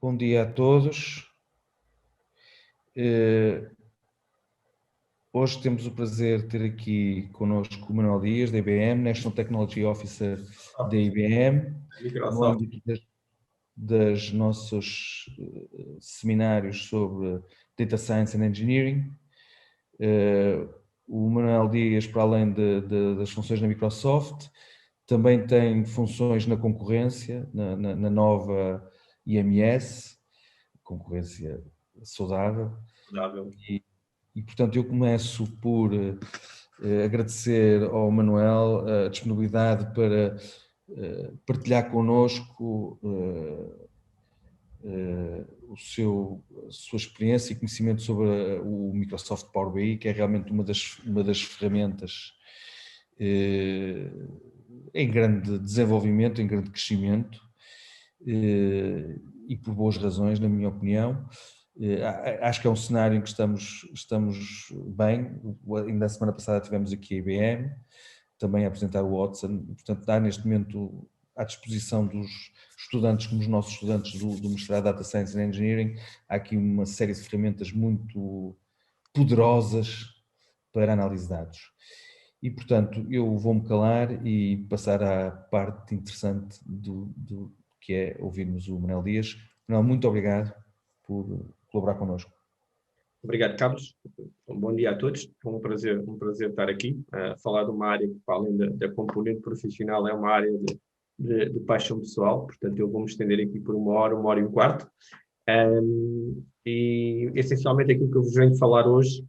Bom dia a todos. Hoje temos o prazer de ter aqui connosco o Manuel Dias, da IBM, National Technology Officer da IBM, no âmbito dos nossos seminários sobre Data Science and Engineering. O Manuel Dias, para além das funções na Microsoft, também tem funções na concorrência, na nova IMS, concorrência saudável. E, portanto, eu começo por agradecer ao Manuel a disponibilidade para partilhar connosco a sua experiência e conhecimento sobre o Microsoft Power BI, que é realmente uma das ferramentas em grande desenvolvimento, em grande crescimento, e por boas razões, na minha opinião. Acho que é um cenário em que estamos bem. Ainda a semana passada tivemos aqui a IBM, também a apresentar o Watson, e, portanto, dá neste momento à disposição dos estudantes, como os nossos estudantes do mestrado Data Science and Engineering, há aqui uma série de ferramentas muito poderosas para análise de dados. E, portanto, eu vou-me calar e passar à parte interessante do que é ouvirmos o Manuel Dias. Manuel, muito obrigado por colaborar connosco. Obrigado, Carlos. Bom dia a todos. É um prazer estar aqui a falar de uma área que, para além da componente profissional, é uma área de paixão pessoal. Portanto, eu vou me estender aqui por uma hora e um quarto. E, essencialmente, aquilo que eu vos venho falar hoje,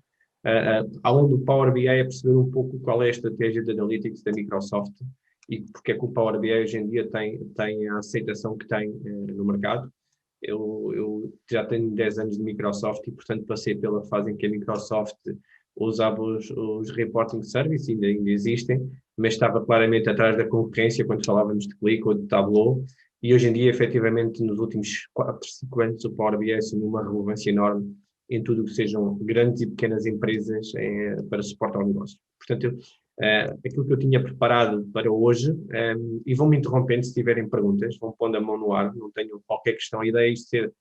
além do Power BI, é perceber um pouco qual é a estratégia de Analytics da Microsoft e porque é que o Power BI hoje em dia tem a aceitação que tem no mercado. Eu já tenho 10 anos de Microsoft e, portanto, passei pela fase em que a Microsoft usava os reporting services, ainda existem, mas estava claramente atrás da concorrência quando falávamos de Qlik ou de Tableau, e hoje em dia, efetivamente, nos últimos 4, 5 anos, o Power BI assumiu uma relevância enorme em tudo o que sejam grandes e pequenas empresas para suporte ao negócio. Portanto, aquilo que eu tinha preparado para hoje, e vão-me interrompendo se tiverem perguntas, vão pondo a mão no ar, não tenho qualquer questão. A ideia é isto ser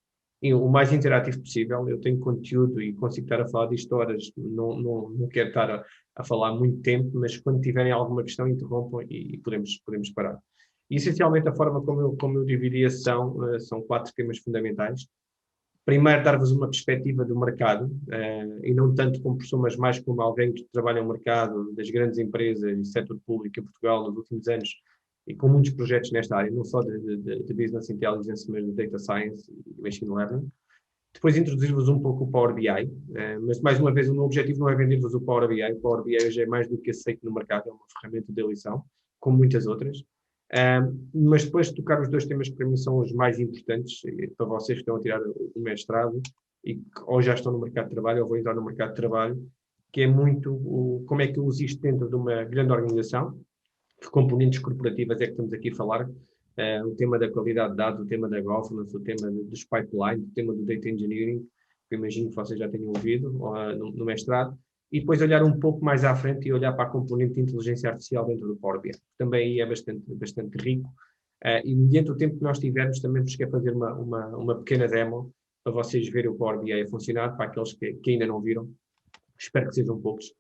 o mais interativo possível. Eu tenho conteúdo e consigo estar a falar disto horas, não quero estar a falar muito tempo, mas quando tiverem alguma questão, interrompam e podemos parar. E, essencialmente, a forma como eu dividia são 4 temas fundamentais. Primeiro, dar-vos uma perspectiva do mercado, e não tanto como pessoa, mas mais como alguém que trabalha no mercado das grandes empresas e setor público em Portugal nos últimos anos, e com muitos projetos nesta área, não só de Business Intelligence, mas de Data Science e Machine Learning. Depois introduzir-vos um pouco o Power BI, mas mais uma vez o meu objetivo não é vender-vos o Power BI. O Power BI hoje é mais do que aceito no mercado, é uma ferramenta de eleição, como muitas outras. Mas depois de tocar os 2 temas que para mim são os mais importantes para vocês que estão a tirar o mestrado e que ou já estão no mercado de trabalho ou vão entrar no mercado de trabalho, que é muito como é que eu uso isto dentro de uma grande organização, que componentes corporativas é que estamos aqui a falar, o tema da qualidade de dados, o tema da governance, o tema dos pipelines, o tema do data engineering, que eu imagino que vocês já tenham ouvido no mestrado, e depois olhar um pouco mais à frente e olhar para a componente de inteligência artificial dentro do Power BI. Também aí é bastante rico. E mediante o tempo que nós tivermos, também vos quero fazer uma pequena demo para vocês verem o Power BI a funcionar, para aqueles que ainda não viram. Espero que sejam poucos.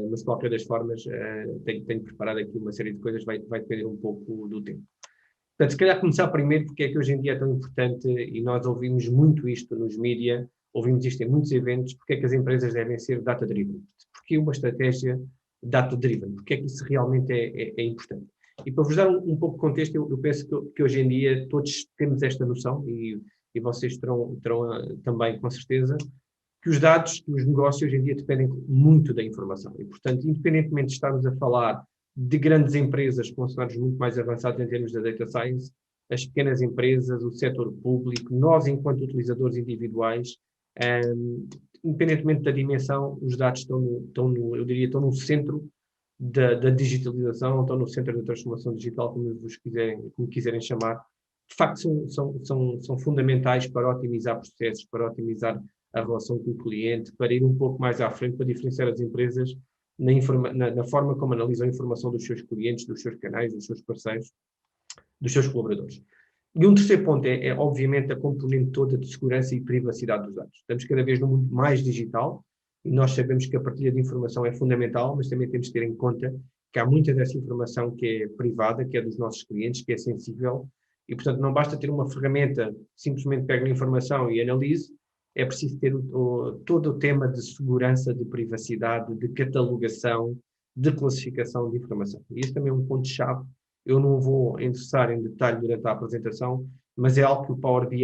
Mas de qualquer das formas, tenho preparado aqui uma série de coisas, vai depender um pouco do tempo. Portanto, se calhar começar primeiro porque é que hoje em dia é tão importante, e nós ouvimos muito isto nos mídias, ouvimos isto em muitos eventos, porque é que as empresas devem ser data-driven? Porque uma estratégia data-driven? Porque é que isso realmente é importante? E para vos dar um pouco de contexto, eu penso que hoje em dia todos temos esta noção, e vocês terão também, com certeza, que os dados, os negócios hoje em dia dependem muito da informação. E, portanto, independentemente de estarmos a falar de grandes empresas com cenários muito mais avançados em termos da data science, as pequenas empresas, o setor público, nós enquanto utilizadores individuais, independentemente da dimensão, os dados estão no centro da digitalização, estão no centro da transformação digital, como quiserem chamar. De facto, são fundamentais para otimizar processos, para otimizar a relação com o cliente, para ir um pouco mais à frente, para diferenciar as empresas na forma como analisam a informação dos seus clientes, dos seus canais, dos seus parceiros, dos seus colaboradores. E um terceiro ponto é, obviamente, a componente toda de segurança e privacidade dos dados. Estamos cada vez num mundo mais digital e nós sabemos que a partilha de informação é fundamental, mas também temos que ter em conta que há muita dessa informação que é privada, que é dos nossos clientes, que é sensível, e, portanto, não basta ter uma ferramenta que simplesmente pega a informação e analise, é preciso ter todo o tema de segurança, de privacidade, de catalogação, de classificação de informação. E isso também é um ponto-chave. Eu não vou endereçar em detalhe durante a apresentação, mas é algo que o Power BI,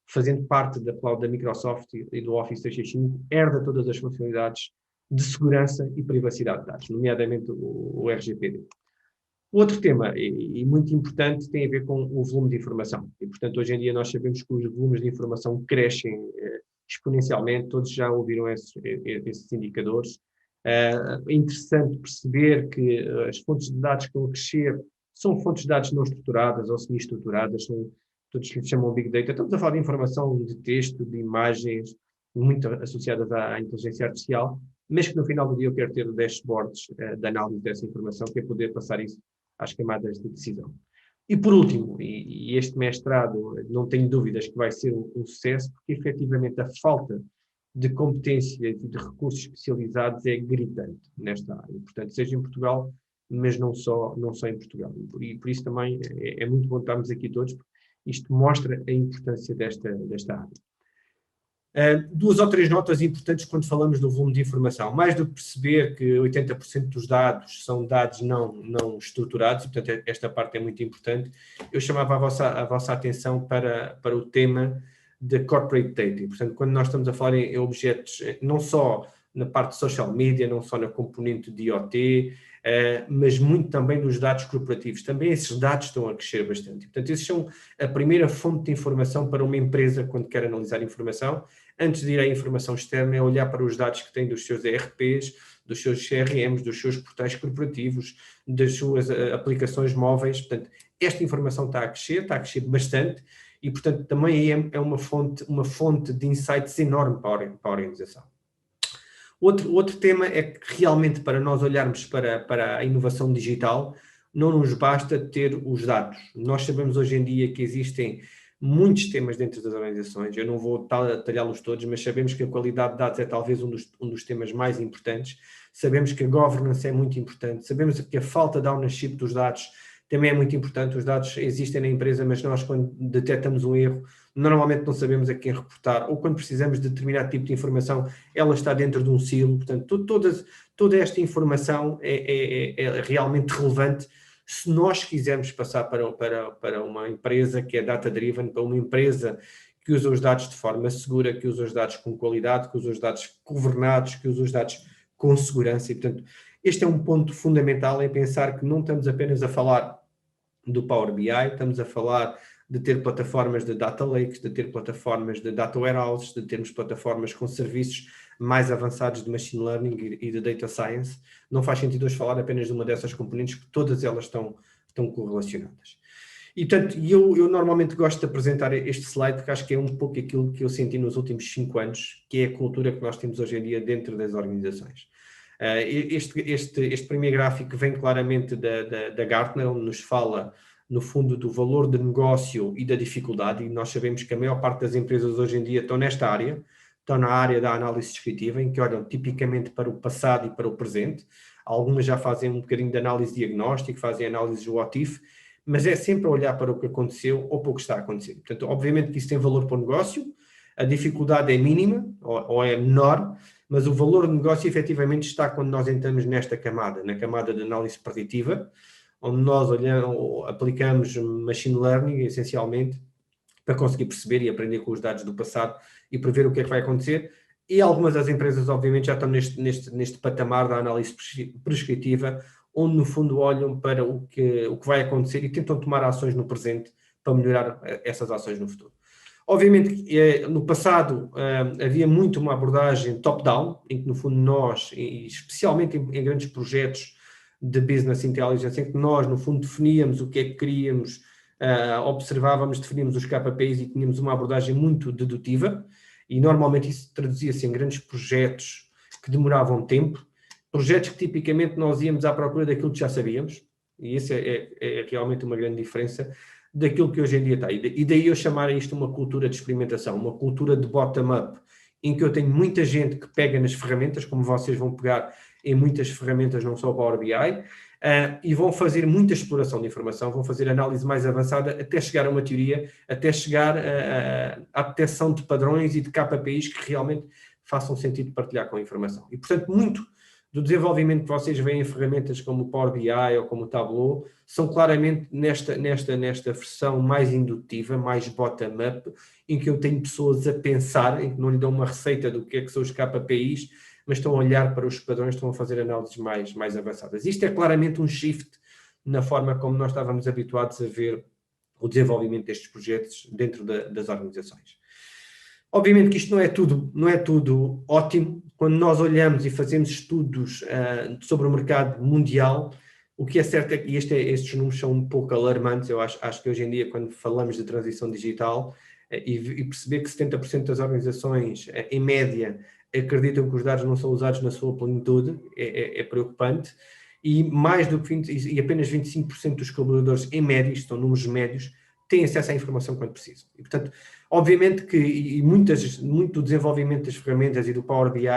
fazendo parte da cloud da Microsoft e do Office 365, herda todas as funcionalidades de segurança e privacidade de dados, nomeadamente o RGPD. Outro tema, e muito importante, tem a ver com o volume de informação. E, portanto, hoje em dia nós sabemos que os volumes de informação crescem exponencialmente, todos já ouviram esses indicadores. É interessante perceber que as fontes de dados que estão a crescer são fontes de dados não estruturadas ou semi-estruturadas, todos que se chamam Big Data. Estamos a falar de informação de texto, de imagens, muito associadas à inteligência artificial, mas que no final do dia eu quero ter dashboards de análise dessa informação, que é poder passar isso às camadas de decisão. E por último, e este mestrado não tenho dúvidas que vai ser um sucesso, porque efetivamente a falta de competências e de recursos especializados é gritante nesta área. Portanto, seja em Portugal, mas não só em Portugal. E por isso também é muito bom estarmos aqui todos, porque isto mostra a importância desta área. Duas ou três notas importantes quando falamos do volume de informação. Mais do que perceber que 80% dos dados são dados não estruturados, e, portanto, esta parte é muito importante, eu chamava a vossa atenção para o tema de corporate data. E, portanto, quando nós estamos a falar em objetos, não só na parte de social media, não só na componente de IoT, mas muito também dos dados corporativos. Também esses dados estão a crescer bastante. Portanto, esses são a primeira fonte de informação para uma empresa quando quer analisar informação. Antes de ir à informação externa, é olhar para os dados que tem dos seus ERPs, dos seus CRMs, dos seus portais corporativos, das suas aplicações móveis. Portanto, esta informação está a crescer bastante e, portanto, também é uma fonte de insights enorme para a organização. Outro tema é que realmente para nós olharmos para a inovação digital, não nos basta ter os dados. Nós sabemos hoje em dia que existem muitos temas dentro das organizações, eu não vou detalhá-los todos, mas sabemos que a qualidade de dados é talvez um dos temas mais importantes, sabemos que a governance é muito importante, sabemos que a falta de ownership dos dados também é muito importante. Os dados existem na empresa, mas nós quando detectamos um erro, normalmente não sabemos a quem reportar, ou quando precisamos de determinado tipo de informação, ela está dentro de um silo. Portanto, toda esta informação é realmente relevante se nós quisermos passar para uma empresa que é data-driven, para uma empresa que usa os dados de forma segura, que usa os dados com qualidade, que usa os dados governados, que usa os dados com segurança. E, portanto, este é um ponto fundamental, é pensar que não estamos apenas a falar do Power BI, estamos a falar de ter plataformas de data lakes, de ter plataformas de data warehouses, de termos plataformas com serviços mais avançados de machine learning e de data science. Não faz sentido hoje falar apenas de uma dessas componentes, porque todas elas estão correlacionadas. E, portanto, eu normalmente gosto de apresentar este slide, porque acho que é um pouco aquilo que eu senti nos últimos 5 anos, que é a cultura que nós temos hoje em dia dentro das organizações. Este primeiro gráfico vem claramente da Gartner, onde nos fala, no fundo, do valor de negócio e da dificuldade, e nós sabemos que a maior parte das empresas hoje em dia estão nesta área, estão na área da análise descritiva, em que olham tipicamente para o passado e para o presente. Algumas já fazem um bocadinho de análise diagnóstica, fazem análise do what if, mas é sempre olhar para o que aconteceu ou para o que está a acontecer. Portanto, obviamente que isso tem valor para o negócio, a dificuldade é mínima ou é menor, mas o valor do negócio efetivamente está quando nós entramos nesta camada, na camada de análise preditiva, onde nós aplicamos machine learning, essencialmente, para conseguir perceber e aprender com os dados do passado e prever o que é que vai acontecer. E algumas das empresas, obviamente, já estão neste patamar da análise prescritiva, onde, no fundo, olham para o que vai acontecer e tentam tomar ações no presente para melhorar essas ações no futuro. Obviamente, no passado, havia muito uma abordagem top-down, em que, no fundo, nós, especialmente em grandes projetos de business intelligence, em que nós, no fundo, definíamos o que é que queríamos, observávamos, definíamos os KPIs e tínhamos uma abordagem muito dedutiva, e normalmente isso traduzia-se em grandes projetos que demoravam tempo, projetos que tipicamente nós íamos à procura daquilo que já sabíamos, e isso é realmente uma grande diferença. daquilo que hoje em dia está. E daí eu chamar isto uma cultura de experimentação, uma cultura de bottom-up, em que eu tenho muita gente que pega nas ferramentas, como vocês vão pegar em muitas ferramentas, não só o Power BI, e vão fazer muita exploração de informação, vão fazer análise mais avançada até chegar a uma teoria, até chegar à detecção de padrões e de KPIs que realmente façam sentido partilhar com a informação. E, portanto, muito do desenvolvimento que vocês veem em ferramentas como o Power BI ou como o Tableau são claramente nesta versão mais indutiva, mais bottom-up, em que eu tenho pessoas a pensar, em que não lhe dão uma receita do que é que são os KPIs, mas estão a olhar para os padrões, estão a fazer análises mais avançadas. Isto é claramente um shift na forma como nós estávamos habituados a ver o desenvolvimento destes projetos dentro das organizações. Obviamente que isto não é tudo ótimo. Quando nós olhamos e fazemos estudos sobre o mercado mundial, o que é certo é que estes números são um pouco alarmantes. Eu acho que hoje em dia, quando falamos de transição digital, e perceber que 70% das organizações, em média, acreditam que os dados não são usados na sua plenitude, é preocupante, e apenas 25% dos colaboradores, em média, isto são números médios, têm acesso à informação quando precisam. E, portanto, obviamente que muito do desenvolvimento das ferramentas e do Power BI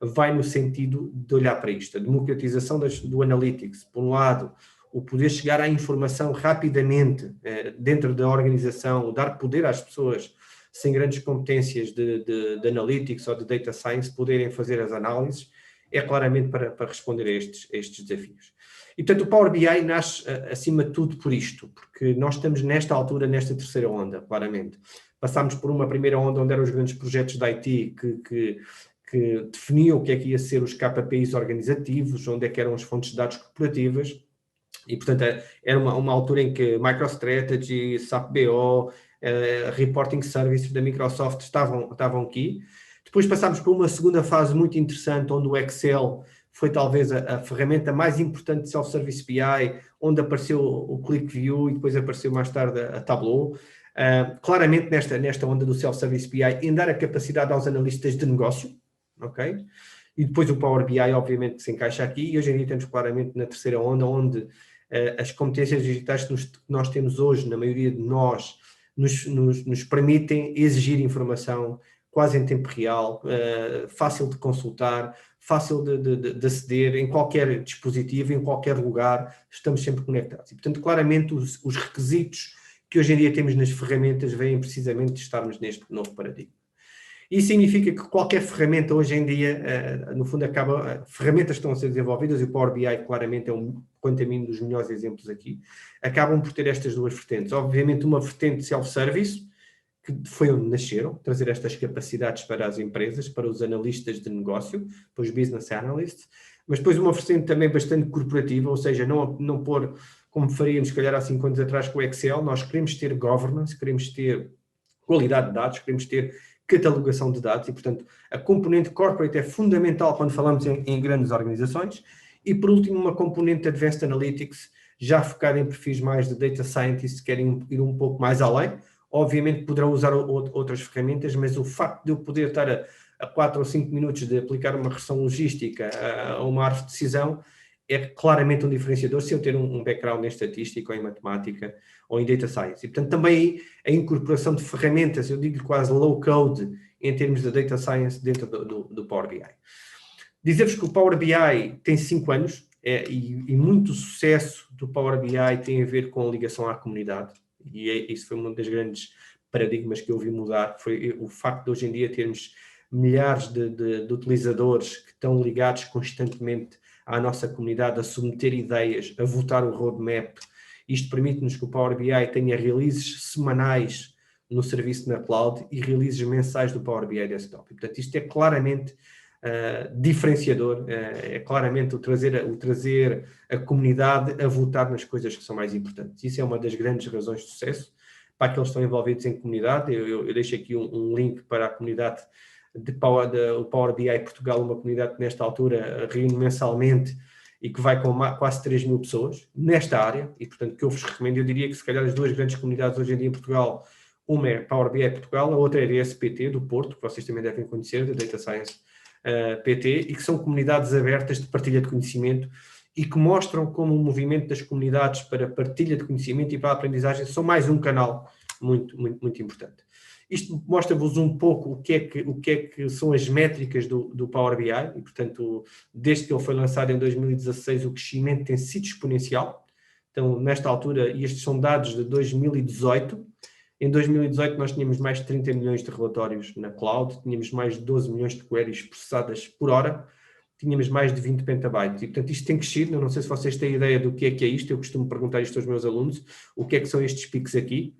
vai no sentido de olhar para isto, a democratização do Analytics, por um lado, o poder chegar à informação rapidamente dentro da organização, dar poder às pessoas sem grandes competências de Analytics ou de Data Science poderem fazer as análises, é claramente para responder a estes desafios. E, portanto, o Power BI nasce, acima de tudo, por isto, porque nós estamos nesta altura, nesta terceira onda, claramente. Passámos por uma primeira onda onde eram os grandes projetos de IT que definiam o que é que ia ser os KPIs organizativos, onde é que eram as fontes de dados corporativas, e, portanto, era uma altura em que MicroStrategy, SAP BO, Reporting Services da Microsoft estavam aqui. Depois passámos por uma segunda fase muito interessante, onde o Excel foi talvez a ferramenta mais importante de Self-Service BI, onde apareceu o ClickView e depois apareceu mais tarde a Tableau. Claramente nesta onda do Self-Service BI, em dar a capacidade aos analistas de negócio, ok? E depois o Power BI, obviamente, que se encaixa aqui, e hoje em dia estamos claramente na terceira onda, onde as competências digitais que nós temos hoje, na maioria de nós, nos permitem exigir informação quase em tempo real, fácil de consultar, fácil de aceder em qualquer dispositivo, em qualquer lugar, estamos sempre conectados. E, portanto, claramente os requisitos que hoje em dia temos nas ferramentas vêm precisamente de estarmos neste novo paradigma. Isso significa que qualquer ferramenta hoje em dia, no fundo, ferramentas estão a ser desenvolvidas, e o Power BI claramente é quanto a mim, dos melhores exemplos aqui, acabam por ter estas duas vertentes. Obviamente, uma vertente self-service, que foi onde nasceram, trazer estas capacidades para as empresas, para os analistas de negócio, para os business analysts, mas depois uma vertente também bastante corporativa, ou seja, não pôr, como faríamos, se calhar há 5 anos atrás com o Excel, nós queremos ter governance, queremos ter qualidade de dados, queremos ter catalogação de dados e, portanto, a componente corporate é fundamental quando falamos em grandes organizações. E, por último, uma componente de Advanced Analytics, já focada em perfis mais de Data Scientists, que querem ir um pouco mais além. Obviamente poderão usar outras ferramentas, mas o facto de eu poder estar a 4 ou 5 minutos de aplicar uma regressão logística a uma árvore de decisão é claramente um diferenciador se eu ter um background em estatística ou em matemática ou em data science. E, portanto, também a incorporação de ferramentas, eu digo quase low code, em termos de data science dentro do Power BI. Dizer-vos que o Power BI tem 5 anos e muito sucesso do Power BI tem a ver com a ligação à comunidade. E isso foi um dos grandes paradigmas que eu vi mudar, foi o facto de hoje em dia termos milhares de utilizadores que estão ligados constantemente à nossa comunidade, a submeter ideias, a votar o roadmap. Isto permite-nos que o Power BI tenha releases semanais no serviço na cloud e releases mensais do Power BI Desktop. E, portanto, isto é claramente diferenciador, é claramente o trazer a comunidade a votar nas coisas que são mais importantes. Isso é uma das grandes razões de sucesso para aqueles que estão envolvidos em comunidade. Eu deixo aqui um link para a comunidade o Power BI Portugal, uma comunidade que nesta altura reúne mensalmente e que vai com quase 3 mil pessoas nesta área, e portanto que eu vos recomendo. Eu diria que se calhar as duas grandes comunidades hoje em dia em Portugal, uma é Power BI Portugal, a outra é a DSPT do Porto, que vocês também devem conhecer, da Data Science PT, e que são comunidades abertas de partilha de conhecimento e que mostram como o movimento das comunidades para a partilha de conhecimento e para a aprendizagem são mais um canal muito importante. Isto mostra-vos um pouco o que é que são as métricas do Power BI, e, portanto, desde que ele foi lançado em 2016, o crescimento tem sido exponencial. Então, nesta altura, e estes são dados de 2018, em 2018 nós tínhamos mais de 30 milhões de relatórios na cloud, tínhamos mais de 12 milhões de queries processadas por hora, tínhamos mais de 20 petabytes. E, portanto, isto tem crescido. Eu não sei se vocês têm ideia do que é isto. Eu costumo perguntar isto aos meus alunos. O que é que são estes picos aqui?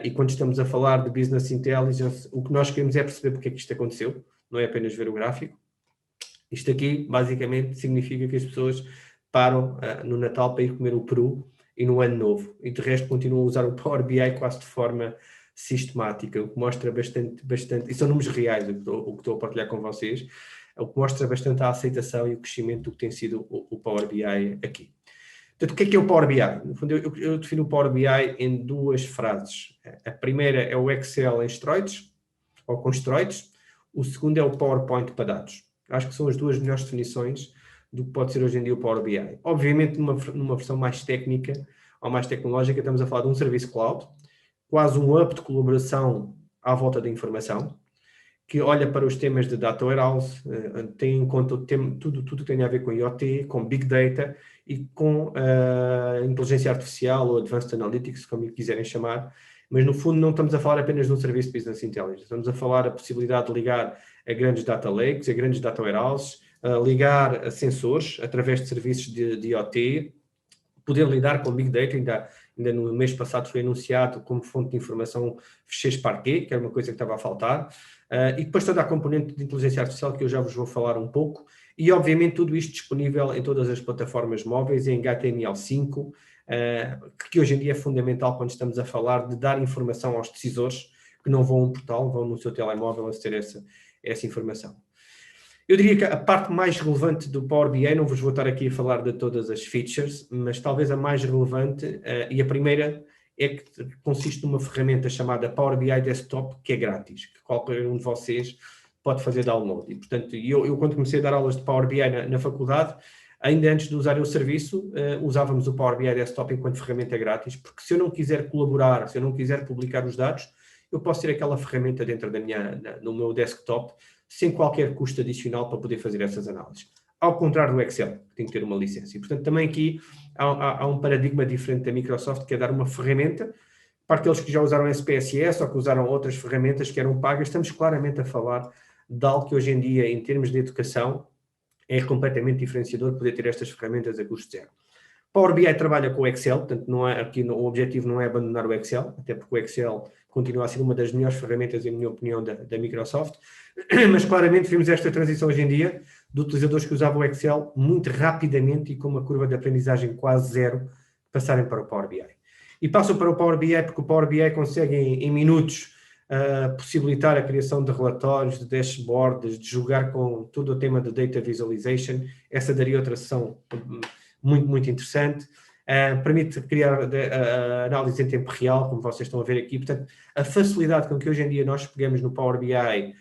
E quando estamos a falar de Business Intelligence, o que nós queremos é perceber porque é que isto aconteceu. Não é apenas ver o gráfico. Isto aqui, basicamente, significa que as pessoas param no Natal para ir comer o peru e no Ano Novo. E, de resto, continuam a usar o Power BI quase de forma sistemática, o que mostra bastante, e são números reais o que estou a partilhar com vocês, o que mostra bastante a aceitação e o crescimento do que tem sido o Power BI aqui. Portanto, o que é o Power BI? No fundo, eu defino o Power BI em duas frases. A primeira é o Excel em esteroides, ou com esteroides. O segundo é o PowerPoint para dados. Acho que são as duas melhores definições do que pode ser hoje em dia o Power BI. Obviamente, numa versão mais técnica ou mais tecnológica, estamos a falar de um serviço cloud, quase um hub de colaboração à volta da informação, que olha para os temas de data warehouse, tem em conta tudo que tem a ver com IoT, com Big Data e com inteligência artificial ou Advanced Analytics, como quiserem chamar, mas no fundo não estamos a falar apenas de um serviço de Business Intelligence, estamos a falar a possibilidade de ligar a grandes data lakes, a grandes data warehouses, ligar a sensores através de serviços de IoT, poder lidar com Big Data. Ainda no mês passado foi anunciado como fonte de informação Ficheiros Parquet, que era uma coisa que estava a faltar, e depois toda a componente de inteligência artificial que eu já vos vou falar um pouco, e obviamente tudo isto disponível em todas as plataformas móveis, em HTML5, que hoje em dia é fundamental quando estamos a falar de dar informação aos decisores que não vão a um portal, vão no seu telemóvel aceder a essa informação. Eu diria que a parte mais relevante do Power BI, não vos vou estar aqui a falar de todas as features, mas talvez a mais relevante, e a primeira, é que consiste numa ferramenta chamada Power BI Desktop, que é grátis, que qualquer um de vocês pode fazer download. E, portanto, eu quando comecei a dar aulas de Power BI na faculdade, ainda antes de usar o serviço, usávamos o Power BI Desktop enquanto ferramenta grátis, porque se eu não quiser colaborar, se eu não quiser publicar os dados, eu posso ter aquela ferramenta dentro no meu desktop, sem qualquer custo adicional para poder fazer essas análises. Ao contrário do Excel, que tem que ter uma licença. E, portanto, também aqui há um paradigma diferente da Microsoft, que é dar uma ferramenta para aqueles que já usaram SPSS ou que usaram outras ferramentas que eram pagas. Estamos claramente a falar de algo que hoje em dia, em termos de educação, é completamente diferenciador poder ter estas ferramentas a custo zero. Power BI trabalha com o Excel, portanto, o objetivo não é abandonar o Excel, até porque o Excel continua a ser uma das melhores ferramentas, em minha opinião, da Microsoft, mas claramente vimos esta transição hoje em dia de utilizadores que usavam o Excel muito rapidamente e com uma curva de aprendizagem quase zero, passarem para o Power BI. E passam para o Power BI porque o Power BI consegue em minutos possibilitar a criação de relatórios, de dashboards, de jogar com todo o tema de data visualization. Essa daria outra sessão muito interessante. Permite criar análise em tempo real, como vocês estão a ver aqui. Portanto, a facilidade com que hoje em dia nós pegamos no Power BI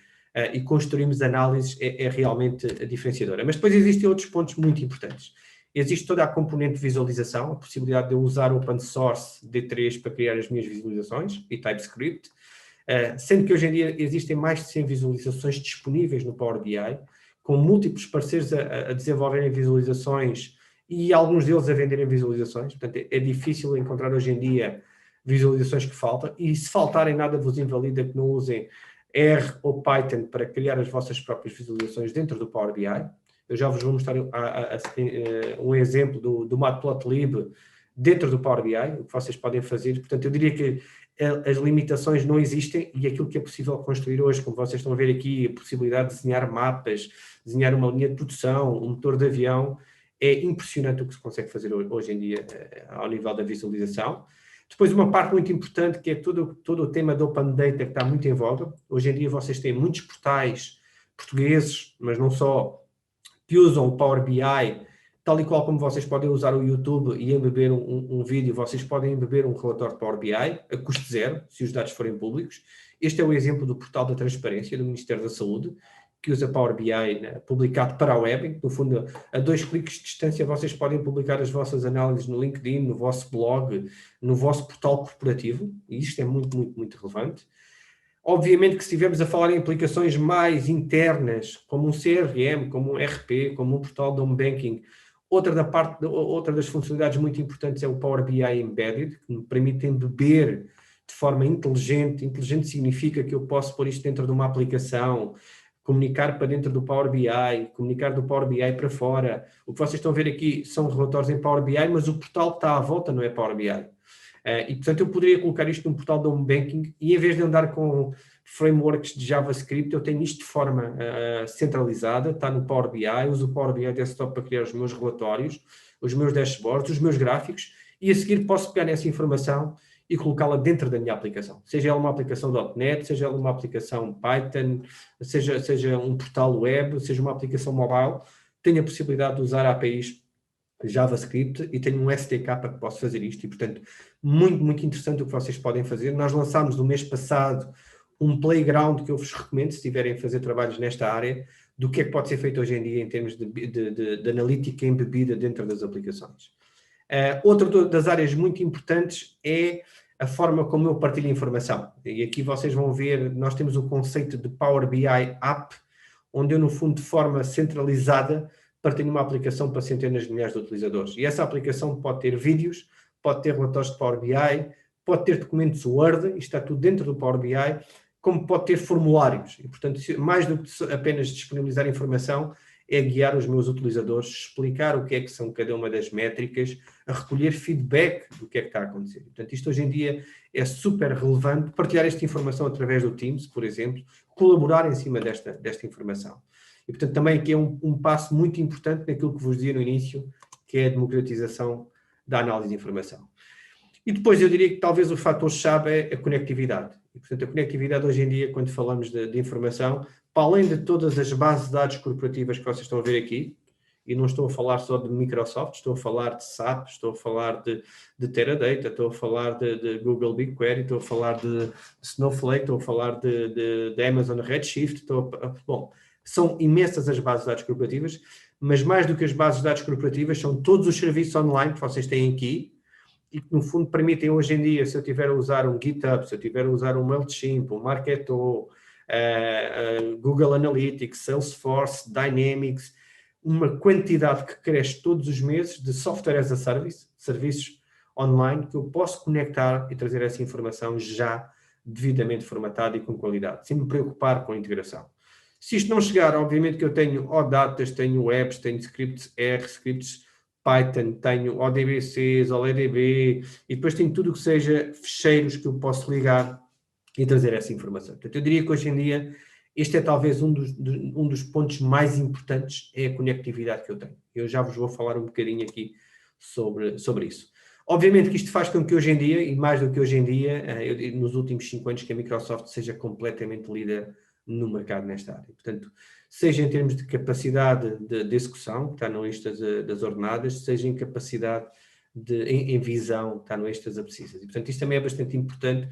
e construímos análises é realmente diferenciadora. Mas depois existem outros pontos muito importantes. Existe toda a componente de visualização, a possibilidade de eu usar o open source D3 para criar as minhas visualizações e TypeScript, sendo que hoje em dia existem mais de 100 visualizações disponíveis no Power BI, com múltiplos parceiros a desenvolverem visualizações e alguns deles a venderem visualizações. Portanto, é difícil encontrar hoje em dia visualizações que faltam, e se faltarem nada vos invalida que não usem R ou Python para criar as vossas próprias visualizações dentro do Power BI. Eu já vos vou mostrar um exemplo do Matplotlib dentro do Power BI, o que vocês podem fazer. Portanto, eu diria que as limitações não existem, e aquilo que é possível construir hoje, como vocês estão a ver aqui, a possibilidade de desenhar mapas, desenhar uma linha de produção, um motor de avião, é impressionante o que se consegue fazer hoje em dia ao nível da visualização. Depois, uma parte muito importante, que é todo o tema do Open Data, que está muito em voga. Hoje em dia vocês têm muitos portais portugueses, mas não só, que usam o Power BI, tal e qual como vocês podem usar o YouTube e embeber um vídeo, vocês podem embeber um relatório Power BI a custo zero, se os dados forem públicos. Este é o exemplo do portal da transparência do Ministério da Saúde, que usa Power BI, né, publicado para a web. No fundo, a 2 cliques de distância, vocês podem publicar as vossas análises no LinkedIn, no vosso blog, no vosso portal corporativo, e isto é muito, muito, muito relevante. Obviamente que se estivermos a falar em aplicações mais internas, como um CRM, como um RP, como um portal de home banking, outra das funcionalidades muito importantes é o Power BI Embedded, que me permite embeber de forma inteligente. Inteligente significa que eu posso pôr isto dentro de uma aplicação, comunicar para dentro do Power BI, comunicar do Power BI para fora. O que vocês estão a ver aqui são relatórios em Power BI, mas o portal que está à volta não é Power BI. E, portanto, eu poderia colocar isto num portal de home banking e, em vez de andar com frameworks de JavaScript, eu tenho isto de forma centralizada, está no Power BI, uso o Power BI Desktop para criar os meus relatórios, os meus dashboards, os meus gráficos, e a seguir posso pegar essa informação e colocá-la dentro da minha aplicação. Seja ela uma aplicação .NET, seja ela uma aplicação Python, seja um portal web, seja uma aplicação mobile, tenho a possibilidade de usar APIs JavaScript e tenho um SDK para que possa fazer isto. E, portanto, muito, muito interessante o que vocês podem fazer. Nós lançámos no mês passado um playground que eu vos recomendo, se estiverem a fazer trabalhos nesta área, do que é que pode ser feito hoje em dia em termos de analítica embebida dentro das aplicações. Outra das áreas muito importantes é a forma como eu partilho informação. E aqui vocês vão ver, nós temos o conceito de Power BI App, onde eu, no fundo, de forma centralizada, partilho uma aplicação para centenas de milhares de utilizadores. E essa aplicação pode ter vídeos, pode ter relatórios de Power BI, pode ter documentos Word, isto está tudo dentro do Power BI, como pode ter formulários. E, portanto, mais do que apenas disponibilizar informação, é guiar os meus utilizadores, explicar o que é que são cada uma das métricas, a recolher feedback do que é que está a acontecer. Portanto, isto hoje em dia é super relevante, partilhar esta informação através do Teams, por exemplo, colaborar em cima desta informação. E, portanto, também aqui é um passo muito importante naquilo que vos dizia no início, que é a democratização da análise de informação. E depois eu diria que talvez o fator-chave é a conectividade. E, portanto, a conectividade hoje em dia, quando falamos de informação, para além de todas as bases de dados corporativas que vocês estão a ver aqui, e não estou a falar só de Microsoft, estou a falar de SAP, estou a falar de Teradata, estou a falar de Google BigQuery, estou a falar de Snowflake, estou a falar de Amazon Redshift, bom, são imensas as bases de dados corporativas, mas mais do que as bases de dados corporativas, são todos os serviços online que vocês têm aqui e que, no fundo, permitem hoje em dia, se eu tiver a usar um GitHub, se eu tiver a usar um MailChimp, um Marketo, Google Analytics, Salesforce, Dynamics, uma quantidade que cresce todos os meses de software as a service, serviços online, que eu posso conectar e trazer essa informação já devidamente formatada e com qualidade, sem me preocupar com a integração. Se isto não chegar, obviamente que eu tenho ODatas, tenho webs, tenho scripts R, scripts Python, tenho ODBCs, OLEDB, e depois tenho tudo o que seja fecheiros que eu posso ligar e trazer essa informação. Portanto, eu diria que hoje em dia este é talvez um dos pontos mais importantes, é a conectividade que eu tenho. Eu já vos vou falar um bocadinho aqui sobre isso. Obviamente que isto faz com que hoje em dia, e mais do que hoje em dia, nos últimos 5 anos, que a Microsoft seja completamente líder no mercado nesta área. Portanto, seja em termos de capacidade de execução, que está no eixo das ordenadas, seja em capacidade em visão, que está no eixo das abscissas. E, portanto, isto também é bastante importante,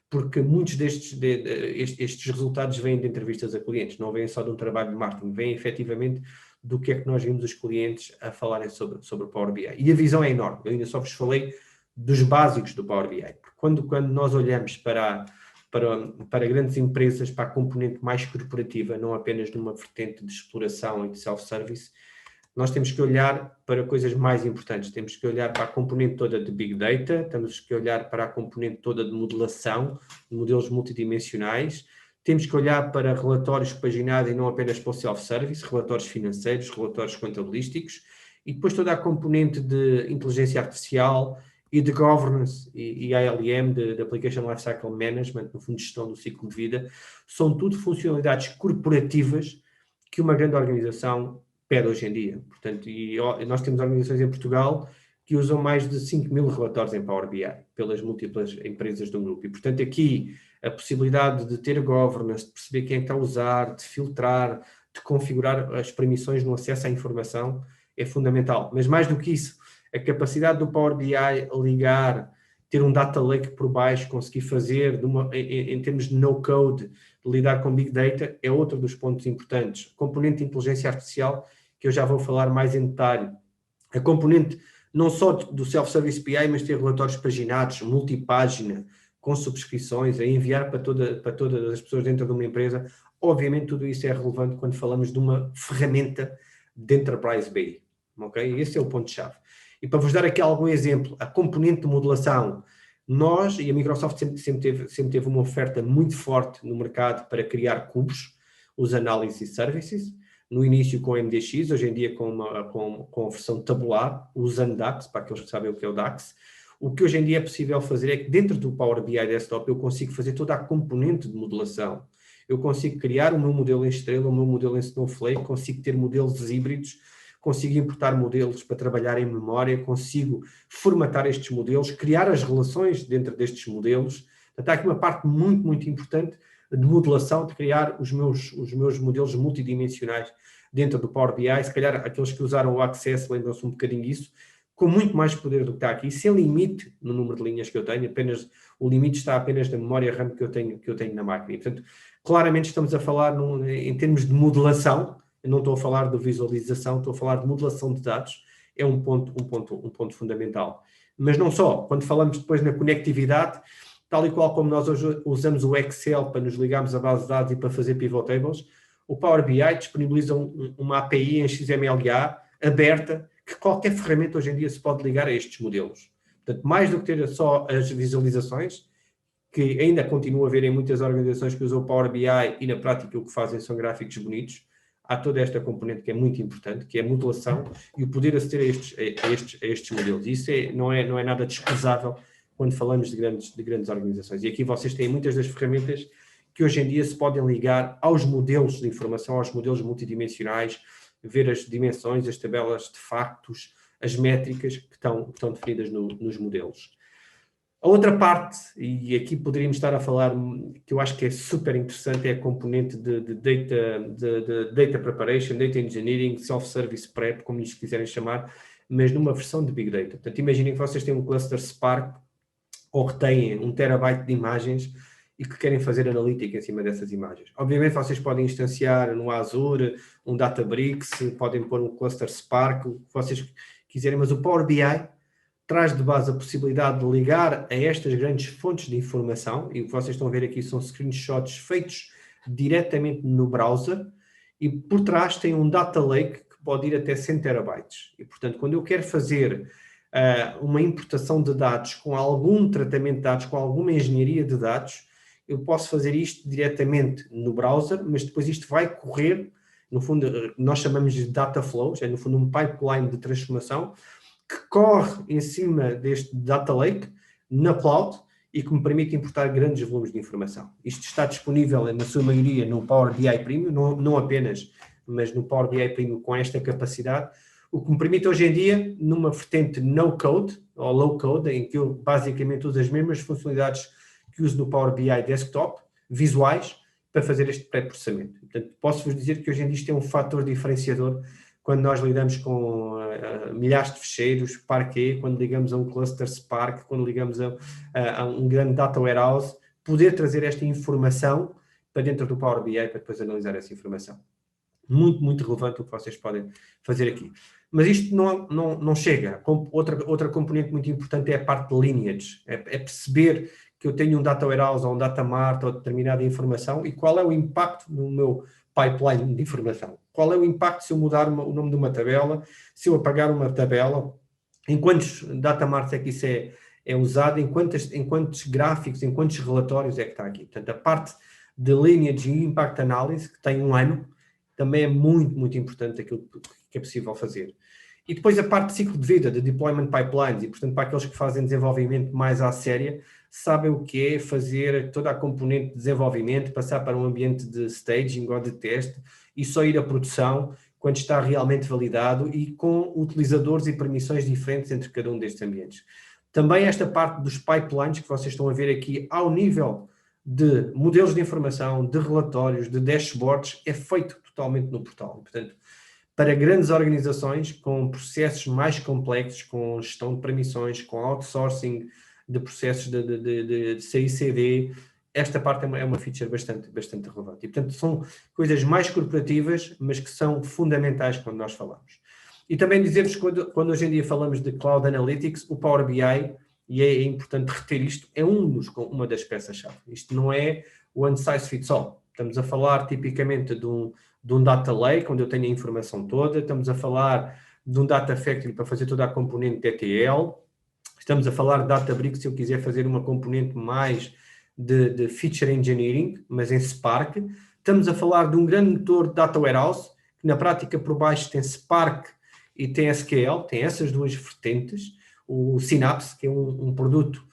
porque muitos estes resultados vêm de entrevistas a clientes, não vêm só de um trabalho de marketing, vêm efetivamente do que é que nós vimos os clientes a falarem sobre o Power BI. E a visão é enorme. Eu ainda só vos falei dos básicos do Power BI. Quando nós olhamos para grandes empresas, para a componente mais corporativa, não apenas numa vertente de exploração e de self-service, nós temos que olhar para coisas mais importantes. Temos que olhar para a componente toda de Big Data, temos que olhar para a componente toda de modelação, de modelos multidimensionais, temos que olhar para relatórios paginados e não apenas para o self-service, relatórios financeiros, relatórios contabilísticos, e depois toda a componente de inteligência artificial e de governance e ALM, de Application Lifecycle Management, no fundo de gestão do ciclo de vida, são tudo funcionalidades corporativas que uma grande organização pede hoje em dia. Portanto, e nós temos organizações em Portugal que usam mais de 5.000 relatórios em Power BI, pelas múltiplas empresas do grupo. E, portanto, aqui a possibilidade de ter governance, de perceber quem é que está a usar, de filtrar, de configurar as permissões no acesso à informação é fundamental. Mas mais do que isso, a capacidade do Power BI ligar ter um data lake por baixo, conseguir fazer em termos de no-code, lidar com Big Data, é outro dos pontos importantes. Componente de inteligência artificial, que eu já vou falar mais em detalhe. A componente não só do Self-Service BI, mas ter relatórios paginados, multipágina, com subscrições, a enviar para todas as pessoas dentro de uma empresa. Obviamente tudo isso é relevante quando falamos de uma ferramenta de Enterprise BI. Okay? Esse é o ponto-chave. E para vos dar aqui algum exemplo, a componente de modelação, nós e a Microsoft sempre teve uma oferta muito forte no mercado para criar cubos, os Analysis Services, no início com MDX, hoje em dia com a versão tabular, usando DAX, para aqueles que sabem o que é o DAX. O que hoje em dia é possível fazer é que dentro do Power BI Desktop eu consigo fazer toda a componente de modelação. Eu consigo criar o meu modelo em estrela, o meu modelo em Snowflake, consigo ter modelos híbridos, consigo importar modelos para trabalhar em memória, consigo formatar estes modelos, criar as relações dentro destes modelos. Portanto, há aqui uma parte muito, muito importante de modelação, de criar os meus modelos multidimensionais dentro do Power BI. Se calhar aqueles que usaram o Access lembram-se um bocadinho disso, com muito mais poder do que está aqui, sem limite no número de linhas que eu tenho, o limite está apenas na memória RAM que eu tenho na máquina. E, portanto, claramente estamos a falar em termos de modelação. Eu não estou a falar de visualização, estou a falar de modelação de dados, é um ponto fundamental. Mas não só, quando falamos depois na conectividade, tal e qual como nós hoje usamos o Excel para nos ligarmos à base de dados e para fazer pivot tables, o Power BI disponibiliza uma API em XMLA aberta, que qualquer ferramenta hoje em dia se pode ligar a estes modelos. Portanto, mais do que ter só as visualizações, que ainda continua a haver em muitas organizações que usam o Power BI e na prática o que fazem são gráficos bonitos, há toda esta componente que é muito importante, que é a modelação e o poder aceder a estes modelos. Isso não é nada desprezável quando falamos de grandes organizações. E aqui vocês têm muitas das ferramentas que hoje em dia se podem ligar aos modelos de informação, aos modelos multidimensionais, ver as dimensões, as tabelas de factos, as métricas que estão definidas nos modelos. A outra parte, e aqui poderíamos estar a falar, que eu acho que é super interessante, é a componente de data preparation, data engineering, self-service prep, como lhes quiserem chamar, mas numa versão de Big Data. Portanto, imaginem que vocês têm um cluster Spark ou que têm 1 terabyte de imagens e que querem fazer analítica em cima dessas imagens. Obviamente, vocês podem instanciar no Azure, um Databricks, podem pôr um cluster Spark, o que vocês quiserem, mas o Power BI traz de base a possibilidade de ligar a estas grandes fontes de informação, e o que vocês estão a ver aqui são screenshots feitos diretamente no browser, e por trás tem um data lake que pode ir até 100 terabytes. E, portanto, quando eu quero fazer uma importação de dados com algum tratamento de dados, com alguma engenharia de dados, eu posso fazer isto diretamente no browser, mas depois isto vai correr, no fundo, nós chamamos de data flows, é no fundo um pipeline de transformação, que corre em cima deste data lake, na cloud, e que me permite importar grandes volumes de informação. Isto está disponível, na sua maioria, no Power BI Premium, não apenas, mas no Power BI Premium com esta capacidade, o que me permite hoje em dia, numa vertente no-code, ou low-code, em que eu basicamente uso as mesmas funcionalidades que uso no Power BI Desktop, visuais, para fazer este pré-processamento. Portanto, posso-vos dizer que hoje em dia isto é um fator diferenciador quando nós lidamos com milhares de ficheiros, Parquet, quando ligamos a um cluster Spark, quando ligamos a um grande data warehouse, poder trazer esta informação para dentro do Power BI para depois analisar essa informação. Muito, muito relevante o que vocês podem fazer aqui. Mas isto não chega. Outra componente muito importante é a parte de lineage. É perceber que eu tenho um data warehouse ou um data mart ou determinada informação e qual é o impacto no meu pipeline de informação. Qual é o impacto se eu mudar o nome de uma tabela, se eu apagar uma tabela, em quantos data marts é que isso é usado, em quantos gráficos, em quantos relatórios é que está aqui. Portanto, a parte de lineage e impact analysis, que tem 1 ano, também é muito, muito importante aquilo que é possível fazer. E depois a parte de ciclo de vida, de deployment pipelines, e portanto para aqueles que fazem desenvolvimento mais à séria, sabem o que é fazer toda a componente de desenvolvimento, passar para um ambiente de staging ou de teste e só ir à produção quando está realmente validado e com utilizadores e permissões diferentes entre cada um destes ambientes. Também esta parte dos pipelines que vocês estão a ver aqui ao nível de modelos de informação, de relatórios, de dashboards, é feito totalmente no portal. Portanto, para grandes organizações com processos mais complexos, com gestão de permissões, com outsourcing de processos de CI/CD. Esta parte é uma feature bastante relevante. E, portanto, são coisas mais corporativas, mas que são fundamentais quando nós falamos. E também dizemos que quando hoje em dia falamos de Cloud Analytics, o Power BI, e é importante reter isto, é uma das peças-chave. Isto não é one size fits all. Estamos a falar tipicamente de um data lake, onde eu tenho a informação toda. Estamos a falar de um data factory para fazer toda a componente de ETL. Estamos a falar de Databricks se eu quiser fazer uma componente mais de feature engineering, mas em Spark. Estamos a falar de um grande motor de Data Warehouse, que na prática por baixo tem Spark e tem SQL, tem essas duas vertentes. O Synapse, que é um produto